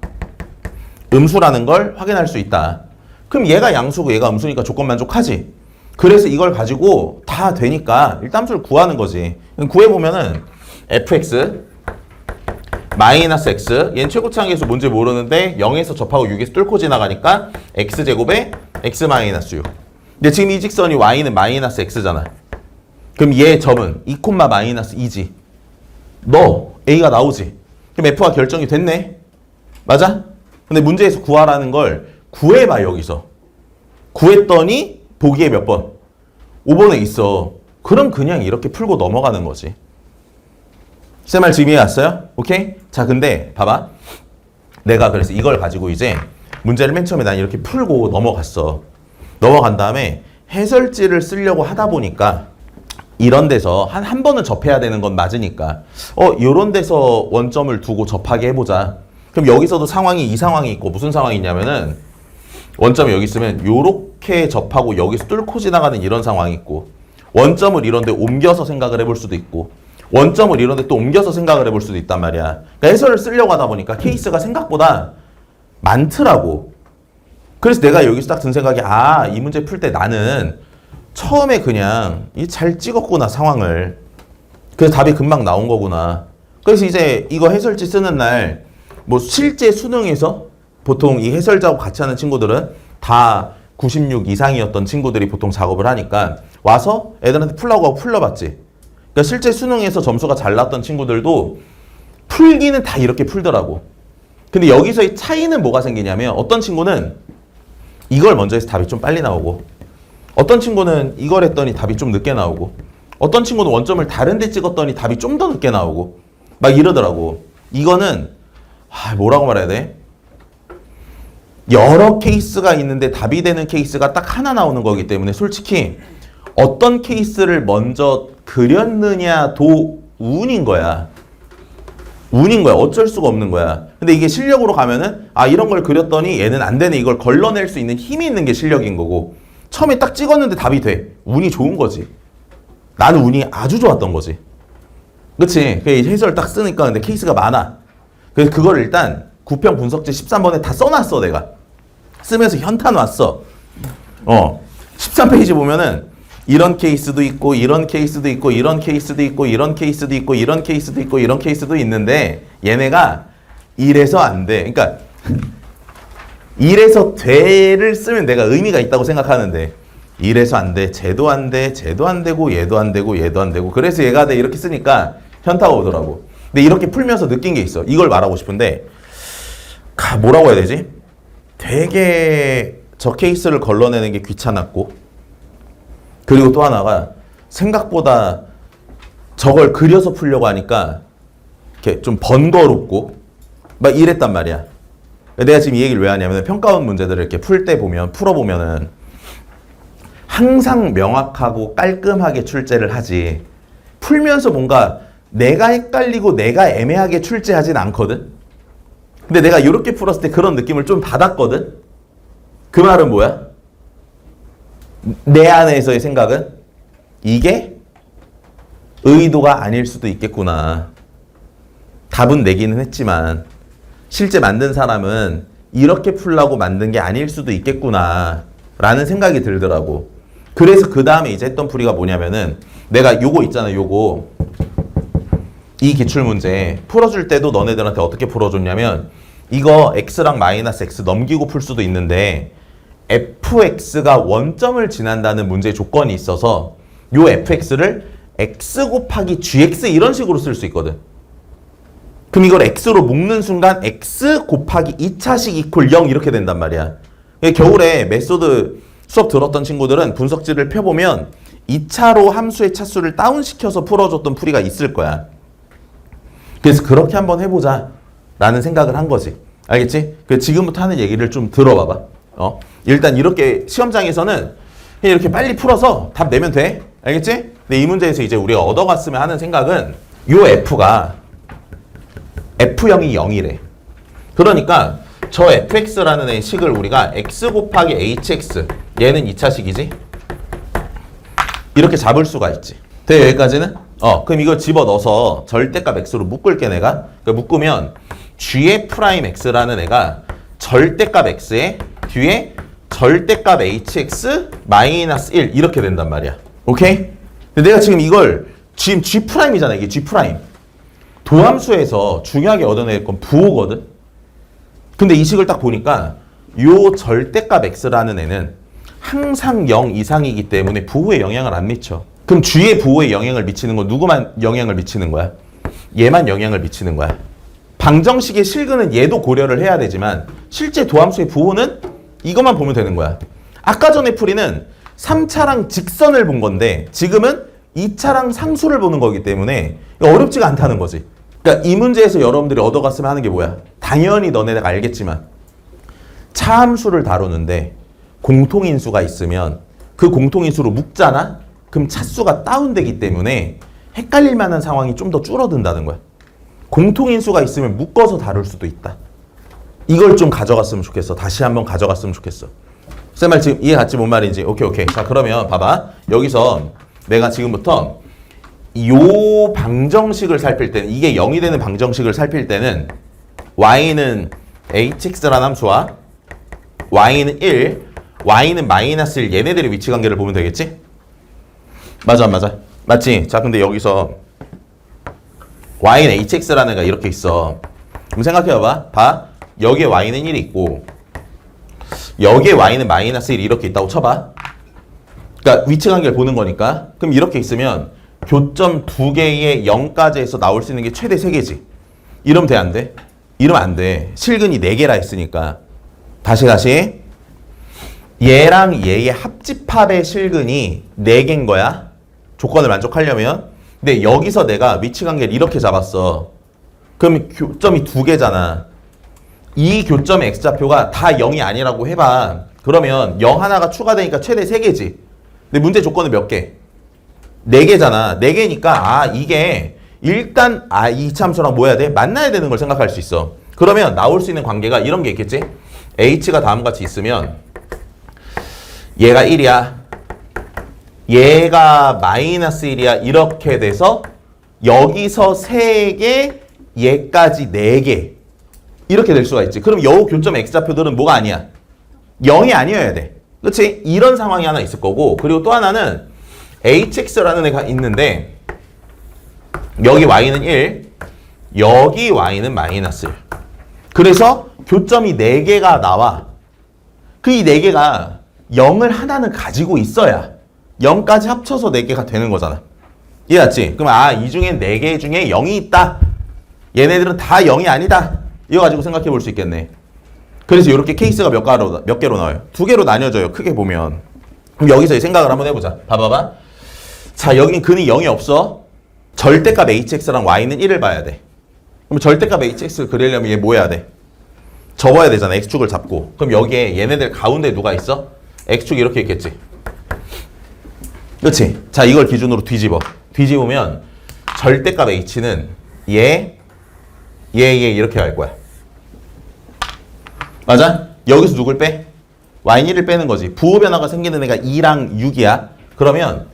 음수라는 걸 확인할 수 있다. 그럼 얘가 양수고 얘가 음수니까 조건 만족하지. 그래서 이걸 가지고 다 되니까 일단 함수를 구하는 거지. 구해보면은 fx 마이너스 x, 얘는 최고차항계수 뭔지 모르는데 0에서 접하고 6에서 뚫고 지나가니까 x제곱에 x 마이너스 6. 근데 지금 이 직선이 y는 마이너스 x잖아. 그럼 얘 점은 2, 마이너스 2지. 너 a가 나오지. 그럼 f가 결정이 됐네. 맞아? 근데 문제에서 구하라는 걸 구해봐. 여기서 구했더니 보기에 몇 번? 5번에 있어. 그럼 그냥 이렇게 풀고 넘어가는 거지. 제 말 지금 이해 왔어요? 오케이? 자, 근데 봐봐. 내가 그래서 이걸 가지고 이제 문제를 맨 처음에 난 이렇게 풀고 넘어갔어. 넘어간 다음에 해설지를 쓰려고 하다 보니까 이런 데서 한 번은 접해야 되는 건 맞으니까 요런 데서 원점을 두고 접하게 해보자. 그럼 여기서도 상황이 이 상황이 있고 무슨 상황이 있냐면은 원점이 여기 있으면 요렇게 접하고 여기서 뚫고 지나가는 이런 상황이 있고 원점을 이런 데 옮겨서 생각을 해볼 수도 있고 원점을 이런 데 또 옮겨서 생각을 해볼 수도 있단 말이야. 그러니까 해설을 쓰려고 하다 보니까 케이스가 생각보다 많더라고. 그래서 내가 여기서 딱 든 생각이 이 문제 풀 때 나는 처음에 그냥 잘 찍었구나 상황을. 그래서 답이 금방 나온 거구나. 그래서 이제 이거 해설지 쓰는 날 뭐 실제 수능에서 보통 이 해설자하고 같이 하는 친구들은 다 96 이상이었던 친구들이 보통 작업을 하니까 와서 애들한테 풀라고 하고 풀러봤지. 그러니까 실제 수능에서 점수가 잘 났던 친구들도 풀기는 다 이렇게 풀더라고. 근데 여기서의 차이는 뭐가 생기냐면 어떤 친구는 이걸 먼저 해서 답이 좀 빨리 나오고 어떤 친구는 이걸 했더니 답이 좀 늦게 나오고 어떤 친구는 원점을 다른 데 찍었더니 답이 좀 더 늦게 나오고 막 이러더라고. 이거는 뭐라고 말해야 돼? 여러 케이스가 있는데 답이 되는 케이스가 딱 하나 나오는 거기 때문에 솔직히 어떤 케이스를 먼저 그렸느냐도 운인 거야. 운인 거야. 어쩔 수가 없는 거야. 근데 이게 실력으로 가면은 이런 걸 그렸더니 얘는 안 되네. 이걸 걸러낼 수 있는 힘이 있는 게 실력인 거고 처음에 딱 찍었는데 답이 돼. 운이 좋은 거지. 나는 운이 아주 좋았던 거지. 그치? 해설 딱 쓰니까 근데 케이스가 많아. 그래서 그걸 일단 구평 분석지 13번에 다 써놨어. 내가 쓰면서 현탄 왔어. 13페이지 보면은 이런 케이스도 있고 이런 케이스도 있고 이런 케이스도 있고 이런 케이스도 있고 이런 케이스도 있고 이런 케이스도 있는데 얘네가 이래서 안 돼. 그러니까 이래서 돼를 쓰면 내가 의미가 있다고 생각하는데 이래서 안 돼, 쟤도 안 돼, 쟤도 안 되고 얘도 안 되고 얘도 안 되고 그래서 얘가 돼 이렇게 쓰니까 현타가 오더라고. 근데 이렇게 풀면서 느낀 게 있어. 이걸 말하고 싶은데 뭐라고 해야 되지? 되게 저 케이스를 걸러내는 게 귀찮았고 그리고 또 하나가 생각보다 저걸 그려서 풀려고 하니까 이렇게 좀 번거롭고 막 이랬단 말이야. 내가 지금 이 얘기를 왜 하냐면 평가원 문제들을 이렇게 풀어보면은 항상 명확하고 깔끔하게 출제를 하지 풀면서 뭔가 내가 헷갈리고 내가 애매하게 출제하진 않거든. 근데 내가 이렇게 풀었을 때 그런 느낌을 좀 받았거든. 그 말은 뭐야? 내 안에서의 생각은 이게 의도가 아닐 수도 있겠구나. 답은 내기는 했지만 실제 만든 사람은 이렇게 풀라고 만든 게 아닐 수도 있겠구나 라는 생각이 들더라고. 그래서 그 다음에 이제 했던 풀이가 뭐냐면은 내가 요거 있잖아. 요거 이 기출문제 풀어줄 때도 너네들한테 어떻게 풀어줬냐면 이거 x랑 마이너스 x 넘기고 풀 수도 있는데 fx가 원점을 지난다는 문제의 조건이 있어서 요 fx를 x 곱하기 gx 이런 식으로 쓸 수 있거든. 그럼 이걸 x로 묶는 순간 x 곱하기 2차식 이퀄 0 이렇게 된단 말이야. 겨울에 메소드 수업 들었던 친구들은 분석지를 펴보면 2차로 함수의 차수를 다운시켜서 풀어줬던 풀이가 있을 거야. 그래서 그렇게 한번 해보자 라는 생각을 한 거지. 알겠지? 그래서 지금부터 하는 얘기를 좀 들어봐봐. 일단 이렇게 시험장에서는 이렇게 빨리 풀어서 답 내면 돼. 알겠지? 근데 이 문제에서 이제 우리가 얻어갔으면 하는 생각은 요 f가 f형이 0이래. 그러니까 저 fx라는 애 식을 우리가 x 곱하기 hx 얘는 2차식이지? 이렇게 잡을 수가 있지. 돼 여기까지는? 그럼 이걸 집어넣어서 절대값 x로 묶을게 내가. 그러니까 묶으면 g의 프라임 x라는 애가 절대값 x에 뒤에 절대값 hx 마이너스 1 이렇게 된단 말이야. 오케이? 근데 내가 지금 이걸 지금 g 프라임이잖아. 이게 g 프라임. 도함수에서 중요하게 얻어낼 건 부호거든. 근데 이 식을 딱 보니까 요 절대값 x라는 애는 항상 0 이상이기 때문에 부호에 영향을 안 미쳐. 그럼 G의 부호에 영향을 미치는 건 누구만 영향을 미치는 거야? 얘만 영향을 미치는 거야. 방정식의 실근은 얘도 고려를 해야 되지만 실제 도함수의 부호는 이것만 보면 되는 거야. 아까 전에 풀이는 3차랑 직선을 본 건데 지금은 2차랑 상수를 보는 거기 때문에 어렵지가 않다는 거지. 그러니까 이 문제에서 여러분들이 얻어갔으면 하는 게 뭐야? 당연히 너네가 알겠지만 차함수를 다루는데 공통인수가 있으면 그 공통인수로 묶잖아? 그럼 차수가 다운되기 때문에 헷갈릴 만한 상황이 좀 더 줄어든다는 거야. 공통인수가 있으면 묶어서 다룰 수도 있다. 이걸 좀 가져갔으면 좋겠어. 다시 한번 가져갔으면 좋겠어. 쌤 말 지금 이해 갔지? 뭔 말인지? 오케이. 자, 그러면 봐봐. 여기서 내가 지금부터 요 방정식을 살필 때는, 이게 0이 되는 방정식을 살필 때는 y는 hx라는 함수와 y는 1, y는 마이너스 1, 얘네들의 위치 관계를 보면 되겠지? 맞아 안 맞아? 맞지? 자, 근데 여기서 y는 hx라는 애가 이렇게 있어. 그럼 생각해봐봐. 봐. 여기에 y는 1이 있고 여기에 y는 마이너스 1이 이렇게 있다고 쳐봐. 그러니까 위치 관계를 보는 거니까. 그럼 이렇게 있으면 교점 2개의 0까지 해서 나올 수 있는 게 최대 3개지. 이러면 돼, 안 돼? 이러면 안 돼. 실근이 4개라 했으니까. 다시. 얘랑 얘의 합집합의 실근이 4개인 거야. 조건을 만족하려면. 근데 여기서 내가 위치 관계를 이렇게 잡았어. 그럼 교점이 2개잖아. 이 교점의 x좌표가 다 0이 아니라고 해봐. 그러면 0 하나가 추가되니까 최대 3개지. 근데 문제 조건은 몇 개? 4개잖아. 4개니까 이게 일단 이 참수랑 뭐 해야 돼? 만나야 되는 걸 생각할 수 있어. 그러면 나올 수 있는 관계가 이런 게 있겠지? h가 다음과 같이 있으면 얘가 1이야. 얘가 마이너스 1이야. 이렇게 돼서 여기서 3개, 얘까지 4개. 이렇게 될 수가 있지. 그럼 요 교점 x좌표들은 뭐가 아니야? 0이 아니어야 돼. 그렇지? 이런 상황이 하나 있을 거고, 그리고 또 하나는 hx라는 애가 있는데 여기 y는 1, 여기 y는 마이너스 1. 그래서 교점이 4개가 나와. 그 이 4개가 0을 하나는 가지고 있어야 0까지 합쳐서 4개가 되는 거잖아. 이해했지? 그럼 이 중에 4개 중에 0이 있다. 얘네들은 다 0이 아니다. 이거 가지고 생각해 볼 수 있겠네. 그래서 이렇게 케이스가 몇 개로 나와요? 2개로 나뉘어져요. 크게 보면. 그럼 여기서 생각을 한번 해보자. 봐봐봐. 자, 여긴 근이 0이 없어. 절대값 hx랑 y는 1을 봐야 돼. 그럼 절대값 hx를 그리려면 얘 뭐 해야 돼? 접어야 되잖아. x축을 잡고. 그럼 여기에 얘네들 가운데 누가 있어? x축이 이렇게 있겠지. 그렇지? 자, 이걸 기준으로 뒤집어. 뒤집으면 절대값 h는 얘 이렇게 갈 거야. 맞아? 여기서 누굴 빼? y는 1을 빼는 거지. 부호 변화가 생기는 애가 2랑 6이야. 그러면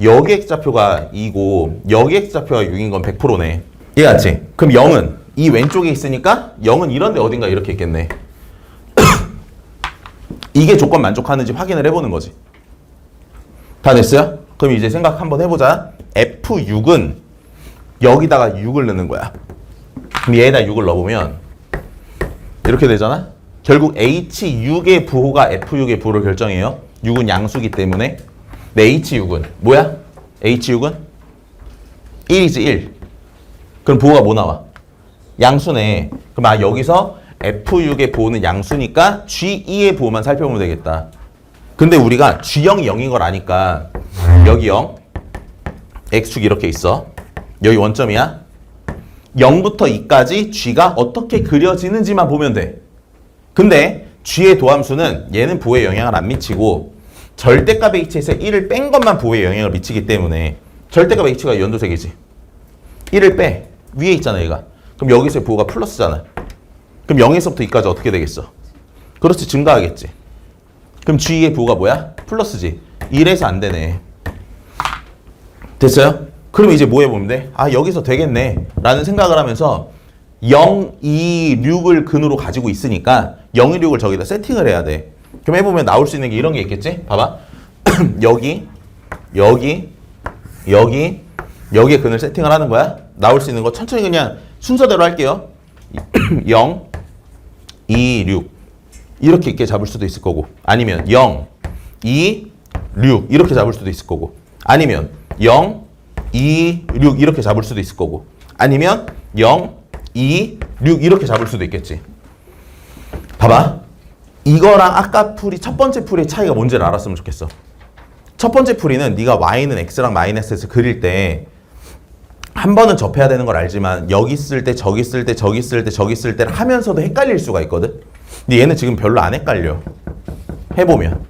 여기 x좌표가 2고 여기 x좌표가 6인 건 100%네. 이해갔지? 그럼 0은 이 왼쪽에 있으니까 0은 이런 데 어딘가 이렇게 있겠네. 이게 조건 만족하는지 확인을 해보는 거지. 다 됐어요? 그럼 이제 생각 한번 해보자. F6은 여기다가 6을 넣는 거야. 그럼 얘에다 6을 넣어보면 이렇게 되잖아? 결국 H6의 부호가 F6의 부호를 결정해요. 6은 양수기 때문에. 네, H6은 뭐야? H6은 1이지 1. 그럼 부호가 뭐 나와? 양수네. 그럼 여기서 F6의 부호는 양수니까 G2의 부호만 살펴보면 되겠다. 근데 우리가 G0이 0인 걸 아니까 여기 0, X축이 이렇게 있어. 여기 원점이야. 0부터 2까지 G가 어떻게 그려지는지만 보면 돼. 근데 G의 도함수는 얘는 부호에 영향을 안 미치고 절대값 H에서 1을 뺀 것만 부호에 영향을 미치기 때문에 절대값 H가 연두색이지. 1을 빼. 위에 있잖아 얘가. 그럼 여기서의 부호가 플러스잖아. 그럼 0에서부터 2까지 어떻게 되겠어? 그렇지, 증가하겠지. 그럼 G의 부호가 뭐야? 플러스지. 1에서 안 되네. 됐어요? 그러면 이제 뭐 해보면 돼? 여기서 되겠네 라는 생각을 하면서 0, 2, 6을 근으로 가지고 있으니까 0, 2, 6을 저기다 세팅을 해야 돼. 그럼 해보면 나올 수 있는 게 이런 게 있겠지? 봐봐. 여기, 여기에 근을 세팅을 하는 거야. 나올 수 있는 거 천천히 그냥 순서대로 할게요. 0, 2, 6 이렇게 있게 잡을 수도 있을 거고, 아니면 0, 2, 6 이렇게 잡을 수도 있을 거고, 아니면 0, 2, 6 이렇게 잡을 수도 있을 거고, 아니면 0, 2, 6 이렇게 잡을 수도 있겠지. 봐봐. 이거랑 아까 풀이 첫 번째 풀의 차이가 뭔지를 알았으면 좋겠어. 첫 번째 풀이는 네가 y는 x랑 마이너스에서 그릴 때 한 번은 접해야 되는 걸 알지만 여기 쓸 때 저기 쓸 때 저기 쓸 때 저기 쓸 때를 하면서도 헷갈릴 수가 있거든. 근데 얘는 지금 별로 안 헷갈려. 해보면.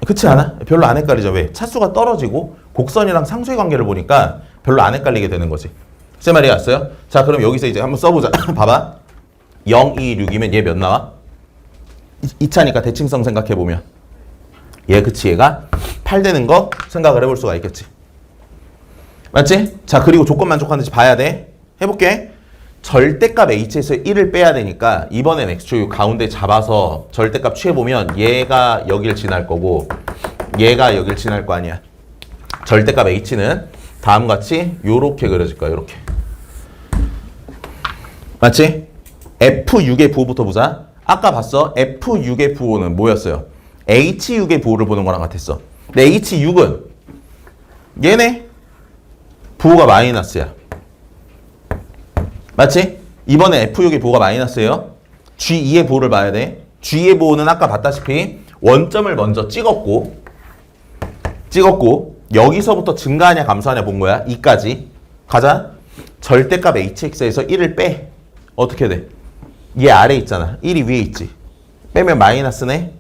그렇지 않아? 별로 안 헷갈리죠. 왜? 차수가 떨어지고 곡선이랑 상수의 관계를 보니까 별로 안 헷갈리게 되는 거지. 제 말이 왔어요? 자, 그럼 여기서 이제 한번 써보자. 봐봐. 0, 2, 6이면 얘 몇 나와? 2차니까 대칭성 생각해보면 얘, 그치, 얘가 8 되는 거 생각을 해볼 수가 있겠지. 맞지? 자, 그리고 조건 만족하는지 봐야 돼. 해볼게. 절대값 h에서 1을 빼야 되니까 이번엔 x축 가운데 잡아서 절대값 취해보면 얘가 여길 지날 거고 얘가 여길 지날 거 아니야. 절대값 h는 다음과 같이 요렇게 그려질 거야. 요렇게. 맞지? f6의 부호부터 보자. 아까 봤어. f6의 부호는 뭐였어요? h6의 부호를 보는 거랑 같았어. 근데 h6은 얘네 부호가 마이너스야. 맞지? 이번에 f6의 부호가 마이너스예요. g2의 부호를 봐야 돼. g2의 부호는 아까 봤다시피 원점을 먼저 찍었고 여기서부터 증가하냐 감소하냐 본 거야. 2까지. 가자. 절대값 hx에서 1을 빼. 어떻게 돼? 얘 아래 있잖아. 1이 위에 있지. 빼면 마이너스네.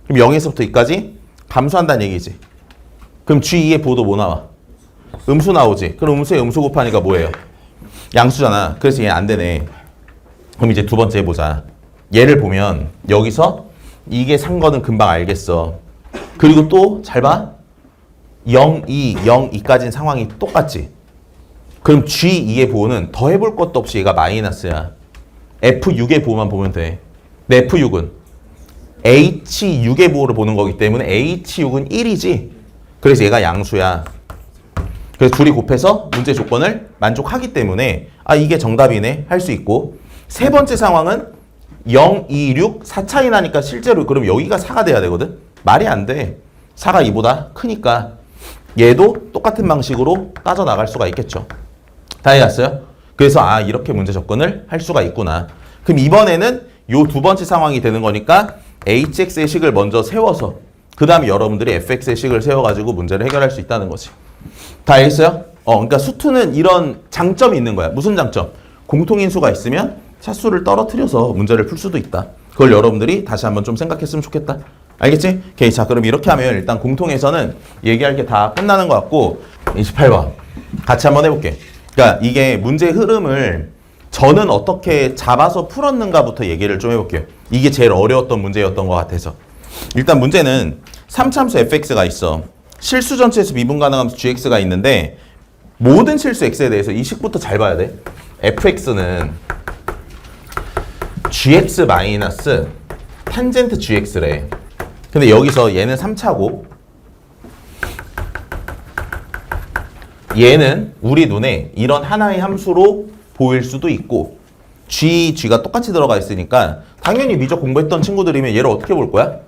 그럼 0에서부터 2까지 감소한다는 얘기지. 그럼 g2의 부호도 뭐 나와? 음수 나오지. 그럼 음수에 음수 곱하니까 뭐예요? 양수잖아. 그래서 얘 안 되네. 그럼 이제 두 번째 해보자. 얘를 보면 여기서 이게 산 거는 금방 알겠어. 그리고 또 잘 봐. 0, 2, 0, 2까지는 상황이 똑같지. 그럼 G2의 부호는 더 해볼 것도 없이 얘가 마이너스야. F6의 부호만 보면 돼. 근데 F6은 H6의 부호를 보는 거기 때문에 H6은 1이지. 그래서 얘가 양수야. 그래서 둘이 곱해서 문제 조건을 만족하기 때문에 아, 이게 정답이네 할 수 있고, 세 번째 상황은 0, 2, 6, 4 차이 나니까 실제로 그럼 여기가 4가 돼야 되거든. 말이 안 돼. 4가 2보다 크니까 얘도 똑같은 방식으로 따져나갈 수가 있겠죠. 다 해갔어요? 그래서 아, 이렇게 문제 접근을 할 수가 있구나. 그럼 이번에는 요 두 번째 상황이 되는 거니까 hx의 식을 먼저 세워서 그 다음에 여러분들이 fx의 식을 세워가지고 문제를 해결할 수 있다는 거지. 다 알겠어요? 그러니까 수투는 이런 장점이 있는 거야. 무슨 장점? 공통인수가 있으면 차수를 떨어뜨려서 문제를 풀 수도 있다. 그걸 여러분들이 다시 한번 좀 생각했으면 좋겠다. 알겠지? 오케이. 자, 그럼 이렇게 하면 일단 공통에서는 얘기할 게 다 끝나는 것 같고, 28번 같이 한번 해볼게. 그러니까 이게 문제 흐름을 저는 어떻게 잡아서 풀었는가부터 얘기를 좀 해볼게요. 이게 제일 어려웠던 문제였던 것 같아서. 일단 문제는 3참수 fx가 있어. 실수 전체에서 미분 가능함수 gx가 있는데 모든 실수 x에 대해서 이 식부터 잘 봐야 돼. fx는 gx 마이너스 탄젠트 gx래. 근데 여기서 얘는 3차고 얘는 우리 눈에 이런 하나의 함수로 보일 수도 있고 g가 똑같이 들어가 있으니까 당연히 미적 공부했던 친구들이면 얘를 어떻게 볼 거야?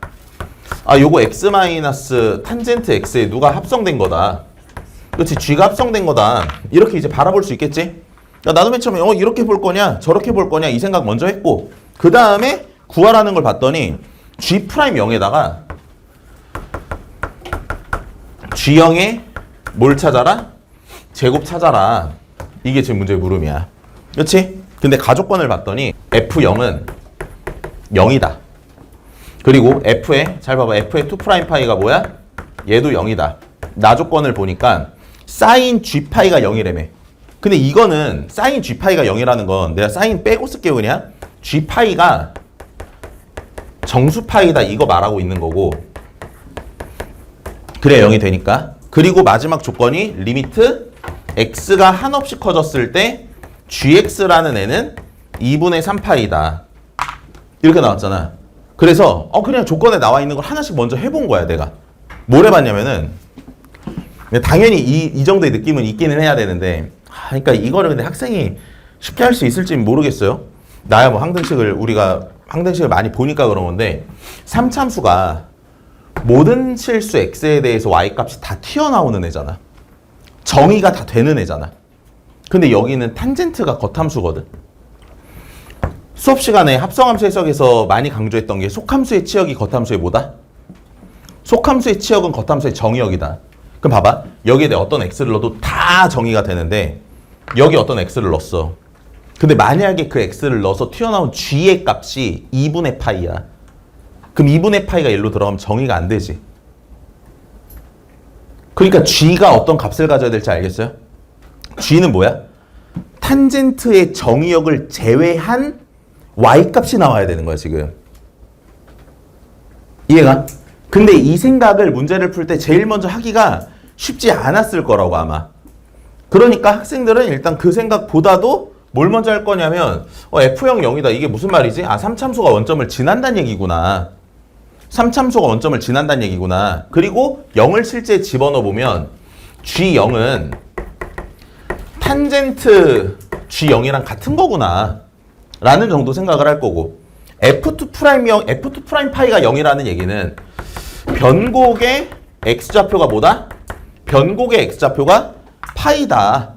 아, 요거 x 마이너스 탄젠트 x에 누가 합성된 거다. 그렇지, g가 합성된 거다. 이렇게 이제 바라볼 수 있겠지? 야, 나도 맨 처음에 이렇게 볼 거냐 저렇게 볼 거냐 이 생각 먼저 했고, 그 다음에 구하라는 걸 봤더니 g 프라임 0에다가 g0에 뭘 찾아라? 제곱 찾아라. 이게 지금 문제의 물음이야. 그렇지? 근데 가족권을 봤더니 f0은 0이다. 그리고 f에 잘 봐봐. f의 2'파이가 뭐야? 얘도 0이다. 나조건을 보니까 사인 g파이가 0이라며. 근데 이거는 사인 g파이가 0이라는 건 내가 사인 빼고 쓸게요. 그냥 g파이가 정수파이다 이거 말하고 있는 거고, 그래 0이 되니까. 그리고 마지막 조건이 리미트 x가 한없이 커졌을 때 gx라는 애는 2분의 3파이다. 이렇게 나왔잖아. 그래서 그냥 조건에 나와 있는 걸 하나씩 먼저 해본 거야. 내가 뭘 해봤냐면은 당연히 이 정도의 느낌은 있기는 해야 되는데, 그러니까 이거를 근데 학생이 쉽게 할 수 있을지 모르겠어요. 나야 뭐 우리가 항등식을 많이 보니까 그런 건데, 3참수가 모든 실수 x에 대해서 y값이 다 튀어나오는 애잖아. 정의가 다 되는 애잖아. 근데 여기는 탄젠트가 겉함수거든. 수업 시간에 합성함수 해석에서 많이 강조했던 게 속함수의 치역이 겉함수의 뭐다? 속함수의 치역은 겉함수의 정의역이다. 그럼 봐봐. 여기에 대해 어떤 x를 넣어도 다 정의가 되는데 여기 어떤 x를 넣었어. 근데 만약에 그 x를 넣어서 튀어나온 g의 값이 2분의 파이야. 그럼 2분의 파이가 일로 들어가면 정의가 안 되지. 그러니까 g가 어떤 값을 가져야 될지 알겠어요? g는 뭐야? 탄젠트의 정의역을 제외한 y값이 나와야 되는 거야, 지금. 이해가? 근데 이 생각을 문제를 풀 때 제일 먼저 하기가 쉽지 않았을 거라고 아마. 그러니까 학생들은 일단 그 생각보다도 뭘 먼저 할 거냐면 F형 0이다. 이게 무슨 말이지? 3참수가 원점을 지난다는 얘기구나. 3참수가 원점을 지난다는 얘기구나. 그리고 0을 실제 집어넣어 보면 G0은 탄젠트 G0이랑 같은 거구나 라는 정도 생각을 할 거고, F2'0, F2' 파이가 0이라는 얘기는 변곡의 X좌표가 뭐다? 변곡의 X좌표가 파이다.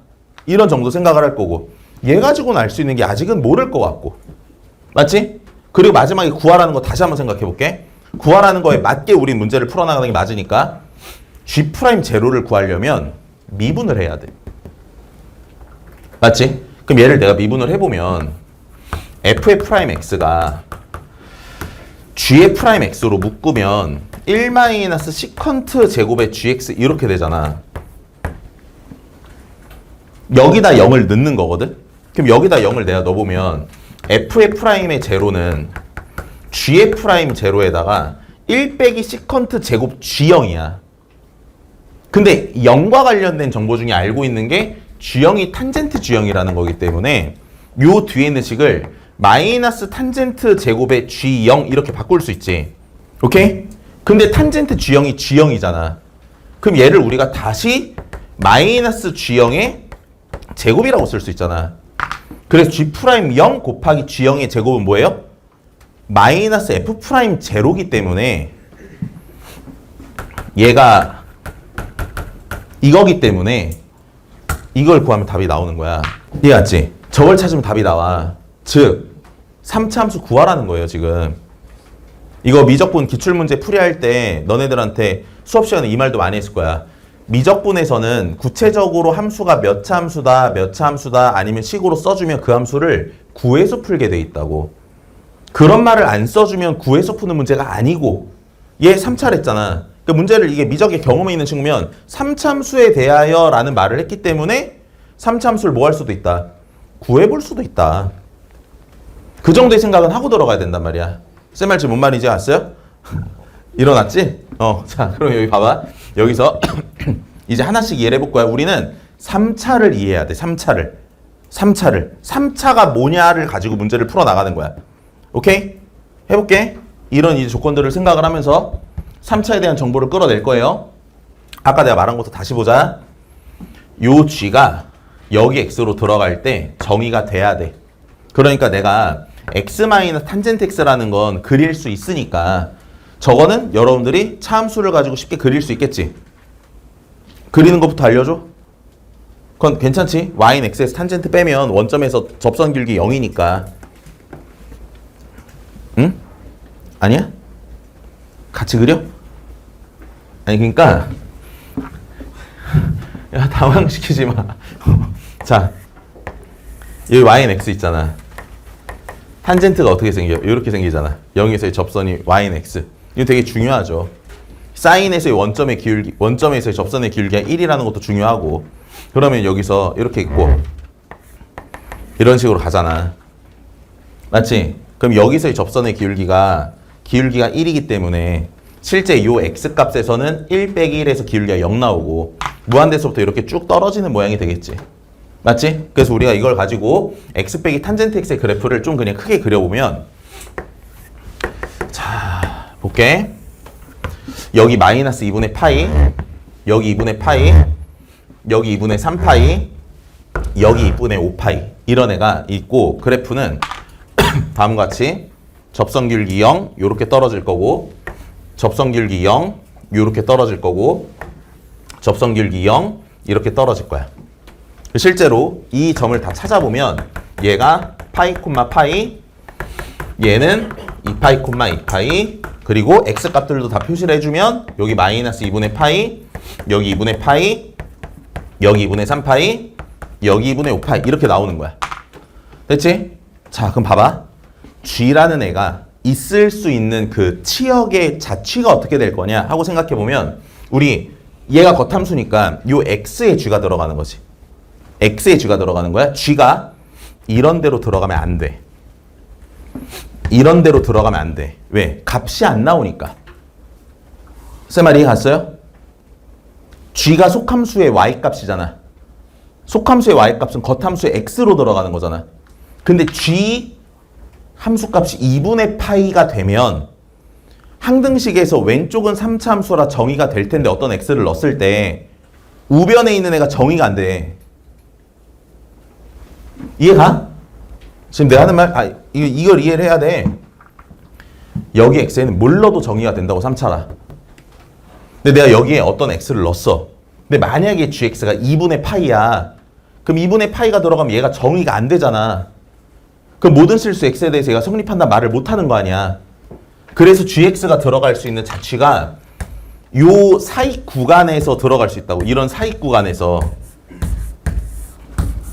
이런 정도 생각을 할 거고, 얘 가지고는 알 수 있는 게 아직은 모를 것 같고. 맞지? 그리고 마지막에 구하라는 거 다시 한번 생각해 볼게. 구하라는 거에 맞게 우리 문제를 풀어나가는 게 맞으니까 G'0를 구하려면 미분을 해야 돼. 맞지? 그럼 얘를 내가 미분을 해보면 f의 프라임 x가 g의 프라임 x로 묶으면 1 시컨트 제곱의 gx 이렇게 되잖아. 여기다 0을 넣는 거거든? 그럼 여기다 0을 내가 넣어보면 f의 프라임의 제로는 g의 프라임 제로에다가 1 빼기 시컨트 제곱 g0이야. 근데 0과 관련된 정보 중에 알고 있는 게 G0이 탄젠트 G0이라는 거기 때문에 요 뒤에 있는 식을 마이너스 탄젠트 제곱의 G0 이렇게 바꿀 수 있지. 오케이? 근데 탄젠트 G0이 G0이잖아. 그럼 얘를 우리가 다시 마이너스 G0의 제곱이라고 쓸 수 있잖아. 그래서 G'0 곱하기 G0의 제곱은 뭐예요? 마이너스 F'0기 때문에 얘가 이거기 때문에 이걸 구하면 답이 나오는 거야. 이해갔지? 저걸 찾으면 답이 나와. 즉 3차함수 구하라는 거예요, 지금. 이거 미적분 기출문제 풀이할 때 너네들한테 수업 시간에 이 말도 많이 했을 거야. 미적분에서는 구체적으로 함수가 몇 차 함수다, 몇 차 함수다 아니면 식으로 써주면 그 함수를 구해서 풀게 돼 있다고. 그런 말을 안 써주면 구해서 푸는 문제가 아니고, 얘 3차를 했잖아. 그 문제를 이게 미적의 경험이 있는 친구면 3참수에 대하여 라는 말을 했기 때문에 3참수를 뭐 할 수도 있다? 구해볼 수도 있다. 그 정도의 생각은 하고 들어가야 된단 말이야. 쌤 말 지금 뭔 말인지 알았어요? 일어났지? 자, 그럼 여기 봐봐. 여기서 이제 하나씩 이해를 해볼 거야. 우리는 3차를 이해해야 돼. 3차를. 3차가 뭐냐를 가지고 문제를 풀어나가는 거야. 오케이? 해볼게. 이런 이제 조건들을 생각을 하면서 3차에 대한 정보를 끌어낼 거예요. 아까 내가 말한 것도 다시 보자. 요 G가 여기 X로 들어갈 때 정의가 돼야 돼. 그러니까 내가 X 마이너스 탄젠트 X라는 건 그릴 수 있으니까 저거는 여러분들이 차함수를 가지고 쉽게 그릴 수 있겠지. 그리는 것부터 알려줘? 그건 괜찮지? Y는 X에서 탄젠트 빼면 원점에서 접선 길기 0이니까. 응? 아니야? 같이 그려? 아니 그러니까 야 당황시키지 마. 자 여기 y는 x 있잖아. 탄젠트가 어떻게 생겨? 이렇게 생기잖아. 0에서의 접선이 y는 x. 이거 되게 중요하죠. 사인에서의 원점의 기울기, 원점에서의 접선의 기울기가 1이라는 것도 중요하고. 그러면 여기서 이렇게 있고 이런 식으로 가잖아. 맞지? 그럼 여기서의 접선의 기울기가 1이기 때문에 실제 요 x값에서는 1 빼기 1에서 기울기가 0 나오고 무한대에서부터 이렇게 쭉 떨어지는 모양이 되겠지. 맞지? 그래서 우리가 이걸 가지고 x 빼기 탄젠트 x의 그래프를 좀 그냥 크게 그려보면, 자 볼게. 여기 마이너스 2분의 파이, 여기 2분의 파이, 여기 2분의 3파이, 여기 2분의 5파이 이런 애가 있고 그래프는 다음과 같이 접선길기 0 요렇게 떨어질 거고 접선길기 0 요렇게 떨어질 거고 접선길기 0 이렇게 떨어질 거야. 실제로 이 점을 다 찾아보면 얘가 파이 콤마 파이, 얘는 2파이 콤마 2파이, 그리고 x 값들도 다 표시를 해주면 여기 마이너스 2분의 파이, 여기 2분의 파이, 여기 2분의 3파이, 여기 2분의 5파이 이렇게 나오는 거야. 됐지? 자, 그럼 봐봐. g라는 애가 있을 수 있는 그 치역의 자취가 어떻게 될 거냐 하고 생각해보면 우리 얘가 겉함수니까 요 x의 g가 들어가는 거지. x의 g가 들어가는 거야. g가 이런 데로 들어가면 안 돼. 이런 데로 들어가면 안 돼. 왜? 값이 안 나오니까. 쌤 말 이해 갔어요? g가 속함수의 y값이잖아. 속함수의 y값은 겉함수의 x로 들어가는 거잖아. 근데 g 함수값이 2분의 파이가 되면 항등식에서 왼쪽은 3차 함수라 정의가 될 텐데 어떤 x를 넣었을 때 우변에 있는 애가 정의가 안 돼. 이해가? 지금 내가 하는 말, 이걸 이해를 해야 돼. 여기 x에는 뭘 넣어도 정의가 된다고 3차라. 근데 내가 여기에 어떤 x를 넣었어. 근데 만약에 gx가 2분의 파이야. 그럼 2분의 파이가 들어가면 얘가 정의가 안 되잖아. 그럼 모든 실수 x에 대해서 얘가 성립한다는 말을 못 하는 거 아니야. 그래서 gx가 들어갈 수 있는 자취가 요 사익 구간에서 들어갈 수 있다고. 이런 사익 구간에서.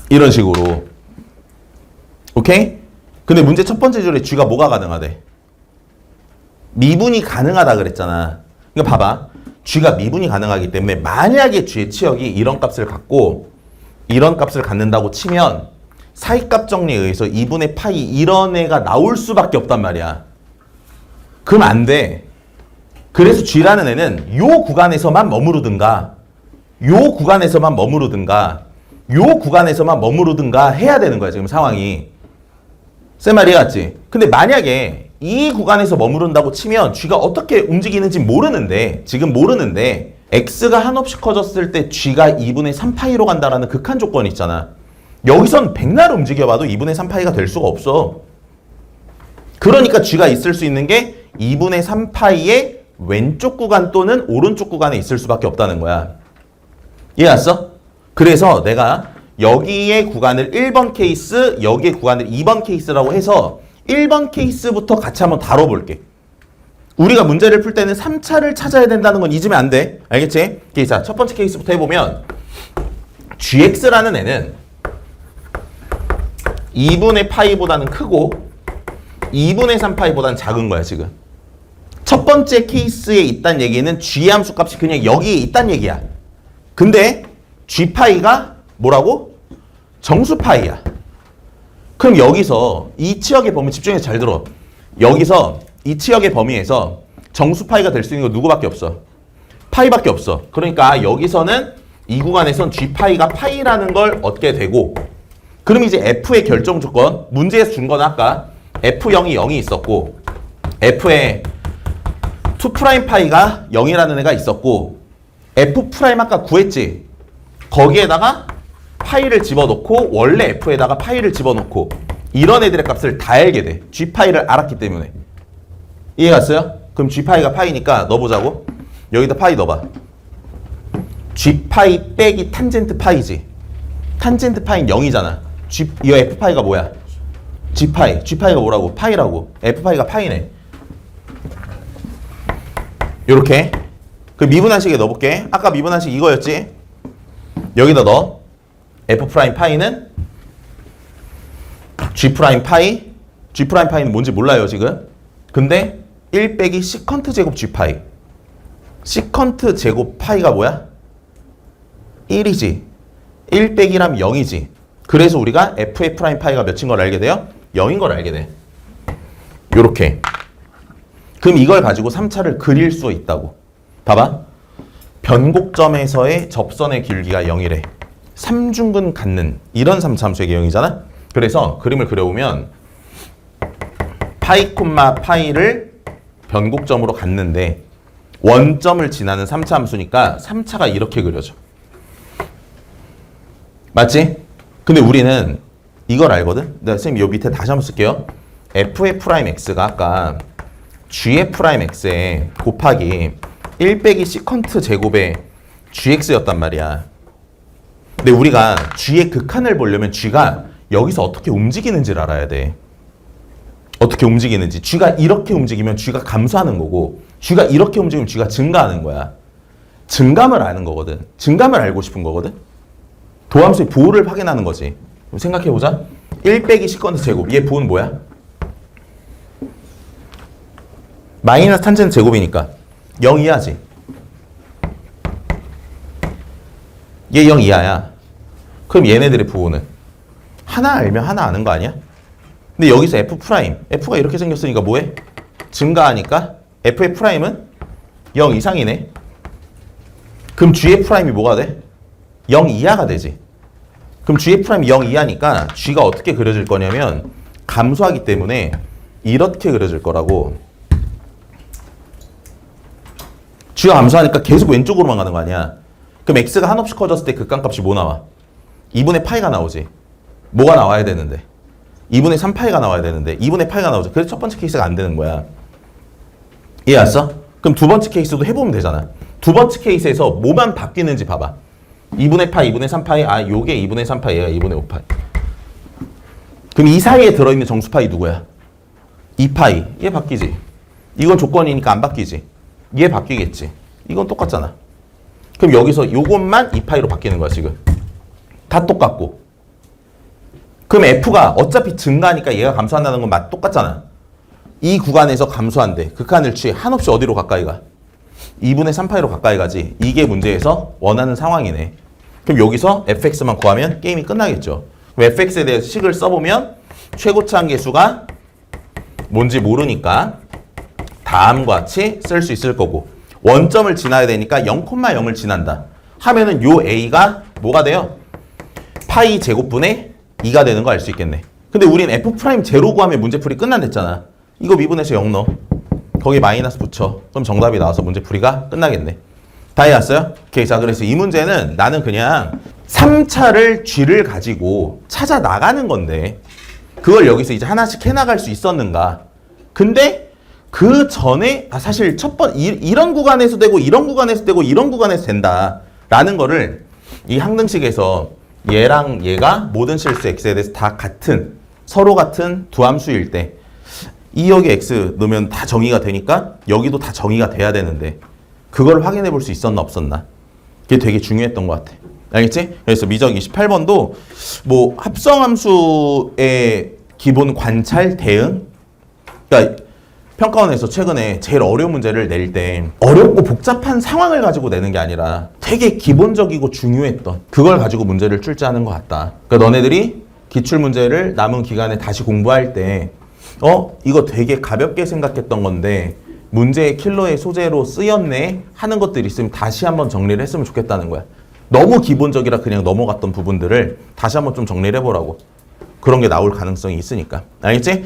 이런 식으로. 오케이? 근데 문제 첫 번째 줄에 g가 뭐가 가능하대? 미분이 가능하다 그랬잖아. 그러니까 봐봐. g가 미분이 가능하기 때문에 만약에 g의 치역이 이런 값을 갖고 이런 값을 갖는다고 치면 사익값 정리에 의해서 2분의 파이 이런 애가 나올 수밖에 없단 말이야. 그럼 안 돼. 그래서 g라는 애는 요 구간에서만 머무르든가 요 구간에서만 머무르든가 요 구간에서만 머무르든가 해야 되는 거야 지금 상황이. 쌤 말이 맞지? 근데 만약에 이 구간에서 머무른다고 치면 g가 어떻게 움직이는지 모르는데 지금 모르는데 x가 한없이 커졌을 때 g가 2분의 3파이로 간다라는 극한 조건이 있잖아. 여기선 백날 움직여봐도 2분의 3파이가 될 수가 없어. 그러니까 g가 있을 수 있는 게 2분의 3파이의 왼쪽 구간 또는 오른쪽 구간에 있을 수밖에 없다는 거야. 이해갔어? 그래서 내가 여기의 구간을 1번 케이스, 여기의 구간을 2번 케이스라고 해서 1번 케이스부터 같이 한번 다뤄볼게. 우리가 문제를 풀 때는 3차를 찾아야 된다는 건 잊으면 안 돼. 알겠지? 자, 첫 번째 케이스부터 해보면 gx라는 애는 2분의 파이보다는 크고 2분의 3파이보다는 작은 거야 지금. 첫 번째 케이스에 있다는 얘기는 g 함수 값이 그냥 여기에 있다는 얘기야. 근데 g파이가 뭐라고? 정수파이야. 그럼 여기서 이 치역의 범위 집중해서 잘 들어. 여기서 이 치역의 범위에서 정수파이가 될 수 있는 거 누구밖에 없어? 파이밖에 없어. 그러니까 여기서는 이 구간에선 g파이가 파이라는 걸 얻게 되고 그럼 이제 f의 결정 조건 문제에서 준 건 아까 f0이 0이 있었고 f의 2'파이가 0이라는 애가 있었고 f' 아까 구했지? 거기에다가 파이를 집어넣고 원래 f에다가 파이를 집어넣고 이런 애들의 값을 다 알게 돼. g파이를 알았기 때문에. 이해갔어요? 그럼 g파이가 파이니까 넣어보자고. 여기다 파이 넣어봐. g파이 빼기 탄젠트 파이지. 탄젠트 파이는 0이잖아. 이 f파이가 뭐야? g파이. g파이가 뭐라고? 파이라고. f파이가 파이네. 요렇게. 그 미분한식에 넣어볼게. 아까 미분한식 이거였지? 여기다 넣어. f'파이는 g'파이. g'파이는 뭔지 몰라요 지금. 근데 1 빼기 시컨트 제곱 g파이. 시컨트 제곱 파이가 뭐야? 1이지. 1 빼기라면 0이지. 그래서 우리가 f'파이가 몇인 걸 알게 돼요? 0인 걸 알게 돼. 요렇게. 그럼 이걸 가지고 3차를 그릴 수 있다고. 봐봐. 변곡점에서의 접선의 길기가 0이래. 3중근 갖는 이런 3차 함수의 개형이잖아. 그래서 그림을 그려보면 파이 콤마 파이를 변곡점으로 갖는데 원점을 지나는 3차 함수니까 3차가 이렇게 그려져. 맞지? 근데 우리는 이걸 알거든? 내가 선생님 요 밑에 다시 한번 쓸게요. f'x가 아까 g'x에 곱하기 1 빼기 시컨트 제곱의 gx였단 말이야. 근데 우리가 g의 극한을 보려면 g가 여기서 어떻게 움직이는지를 알아야 돼. 어떻게 움직이는지. g가 이렇게 움직이면 g가 감소하는 거고 g가 이렇게 움직이면 g가 증가하는 거야. 증감을 아는 거거든. 증감을 알고 싶은 거거든. 도함수의 부호를 확인하는 거지. 생각해보자. 1 빼기 시컨트 제곱. 얘 부호는 뭐야? 마이너스 탄젠트 제곱이니까 0 이하지. 얘 0 이하야. 그럼 얘네들의 부호는 하나 알면 하나 아는 거 아니야? 근데 여기서 F'가 이렇게 생겼으니까 뭐해? 증가하니까 F의 프라임은 0 이상이네. 그럼 G의 프라임이 뭐가 돼? 0 이하가 되지. 그럼 G의 프라임이 0 이하니까 G가 어떻게 그려질 거냐면 감소하기 때문에 이렇게 그려질 거라고. G가 감소하니까 계속 왼쪽으로만 가는 거 아니야. 그럼 X가 한없이 커졌을 때 극한값이 뭐 나와? 2분의 파이가 나오지. 뭐가 나와야 되는데? 2분의 3파이가 나와야 되는데 2분의 파이가 나오죠. 그래서 첫 번째 케이스가 안 되는 거야. 이해 왔어? 그럼 두 번째 케이스도 해보면 되잖아. 두 번째 케이스에서 뭐만 바뀌는지 봐봐. 2분의 파이, 2분의 3파이, 아 요게 2분의 3파이, 얘가 2분의 5파이. 그럼 이 사이에 들어있는 정수파이 누구야? 2파이. 얘 바뀌지. 이건 조건이니까 안 바뀌지. 얘 바뀌겠지. 이건 똑같잖아. 그럼 여기서 요것만 2파이로 바뀌는 거야 지금. 다 똑같고. 그럼 F가 어차피 증가하니까 얘가 감소한다는 건 똑같잖아. 이 구간에서 감소한대. 극한을 취해 한없이 어디로 가까이 가? 2분의 3파이로 가까이 가지. 이게 문제에서 원하는 상황이네. 그럼 여기서 fx만 구하면 게임이 끝나겠죠. 그럼 fx에 대해서 식을 써보면 최고차 한계수가 뭔지 모르니까 다음과 같이 쓸 수 있을 거고, 원점을 지나야 되니까 0,0을 지난다 하면은 요 a가 뭐가 돼요? 파이 제곱분의 2가 되는 거 알 수 있겠네. 근데 우린 f' 제로 구하면 문제풀이 끝난댔잖아. 이거 미분해서 0 넣어. 거기 마이너스 붙여. 그럼 정답이 나와서 문제풀이가 끝나겠네. 다 해왔어요? 오케이. 자, 그래서 이 문제는 나는 그냥 3차를 G를 가지고 찾아 나가는 건데 그걸 여기서 이제 하나씩 해나갈 수 있었는가. 근데 그 전에 사실 이런 구간에서 되고 이런 구간에서 되고 이런 구간에서 된다 라는 거를 이 항등식에서 얘랑 얘가 모든 실수 x에 대해서 다 같은 서로 같은 두 함수일 때 이 여기 x 넣으면 다 정의가 되니까 여기도 다 정의가 돼야 되는데 그걸 확인해 볼 수 있었나 없었나. 그게 되게 중요했던 것 같아. 알겠지? 그래서 미적 28번도 뭐 합성함수의 기본 관찰 대응. 그러니까 평가원에서 최근에 제일 어려운 문제를 낼 때 어렵고 복잡한 상황을 가지고 내는 게 아니라 되게 기본적이고 중요했던 그걸 가지고 문제를 출제하는 것 같다. 그러니까 너네들이 기출문제를 남은 기간에 다시 공부할 때 이거 되게 가볍게 생각했던 건데 문제의 킬러의 소재로 쓰였네 하는 것들이 있으면 다시 한번 정리를 했으면 좋겠다는 거야. 너무 기본적이라 그냥 넘어갔던 부분들을 다시 한번 좀 정리를 해보라고. 그런 게 나올 가능성이 있으니까. 알겠지?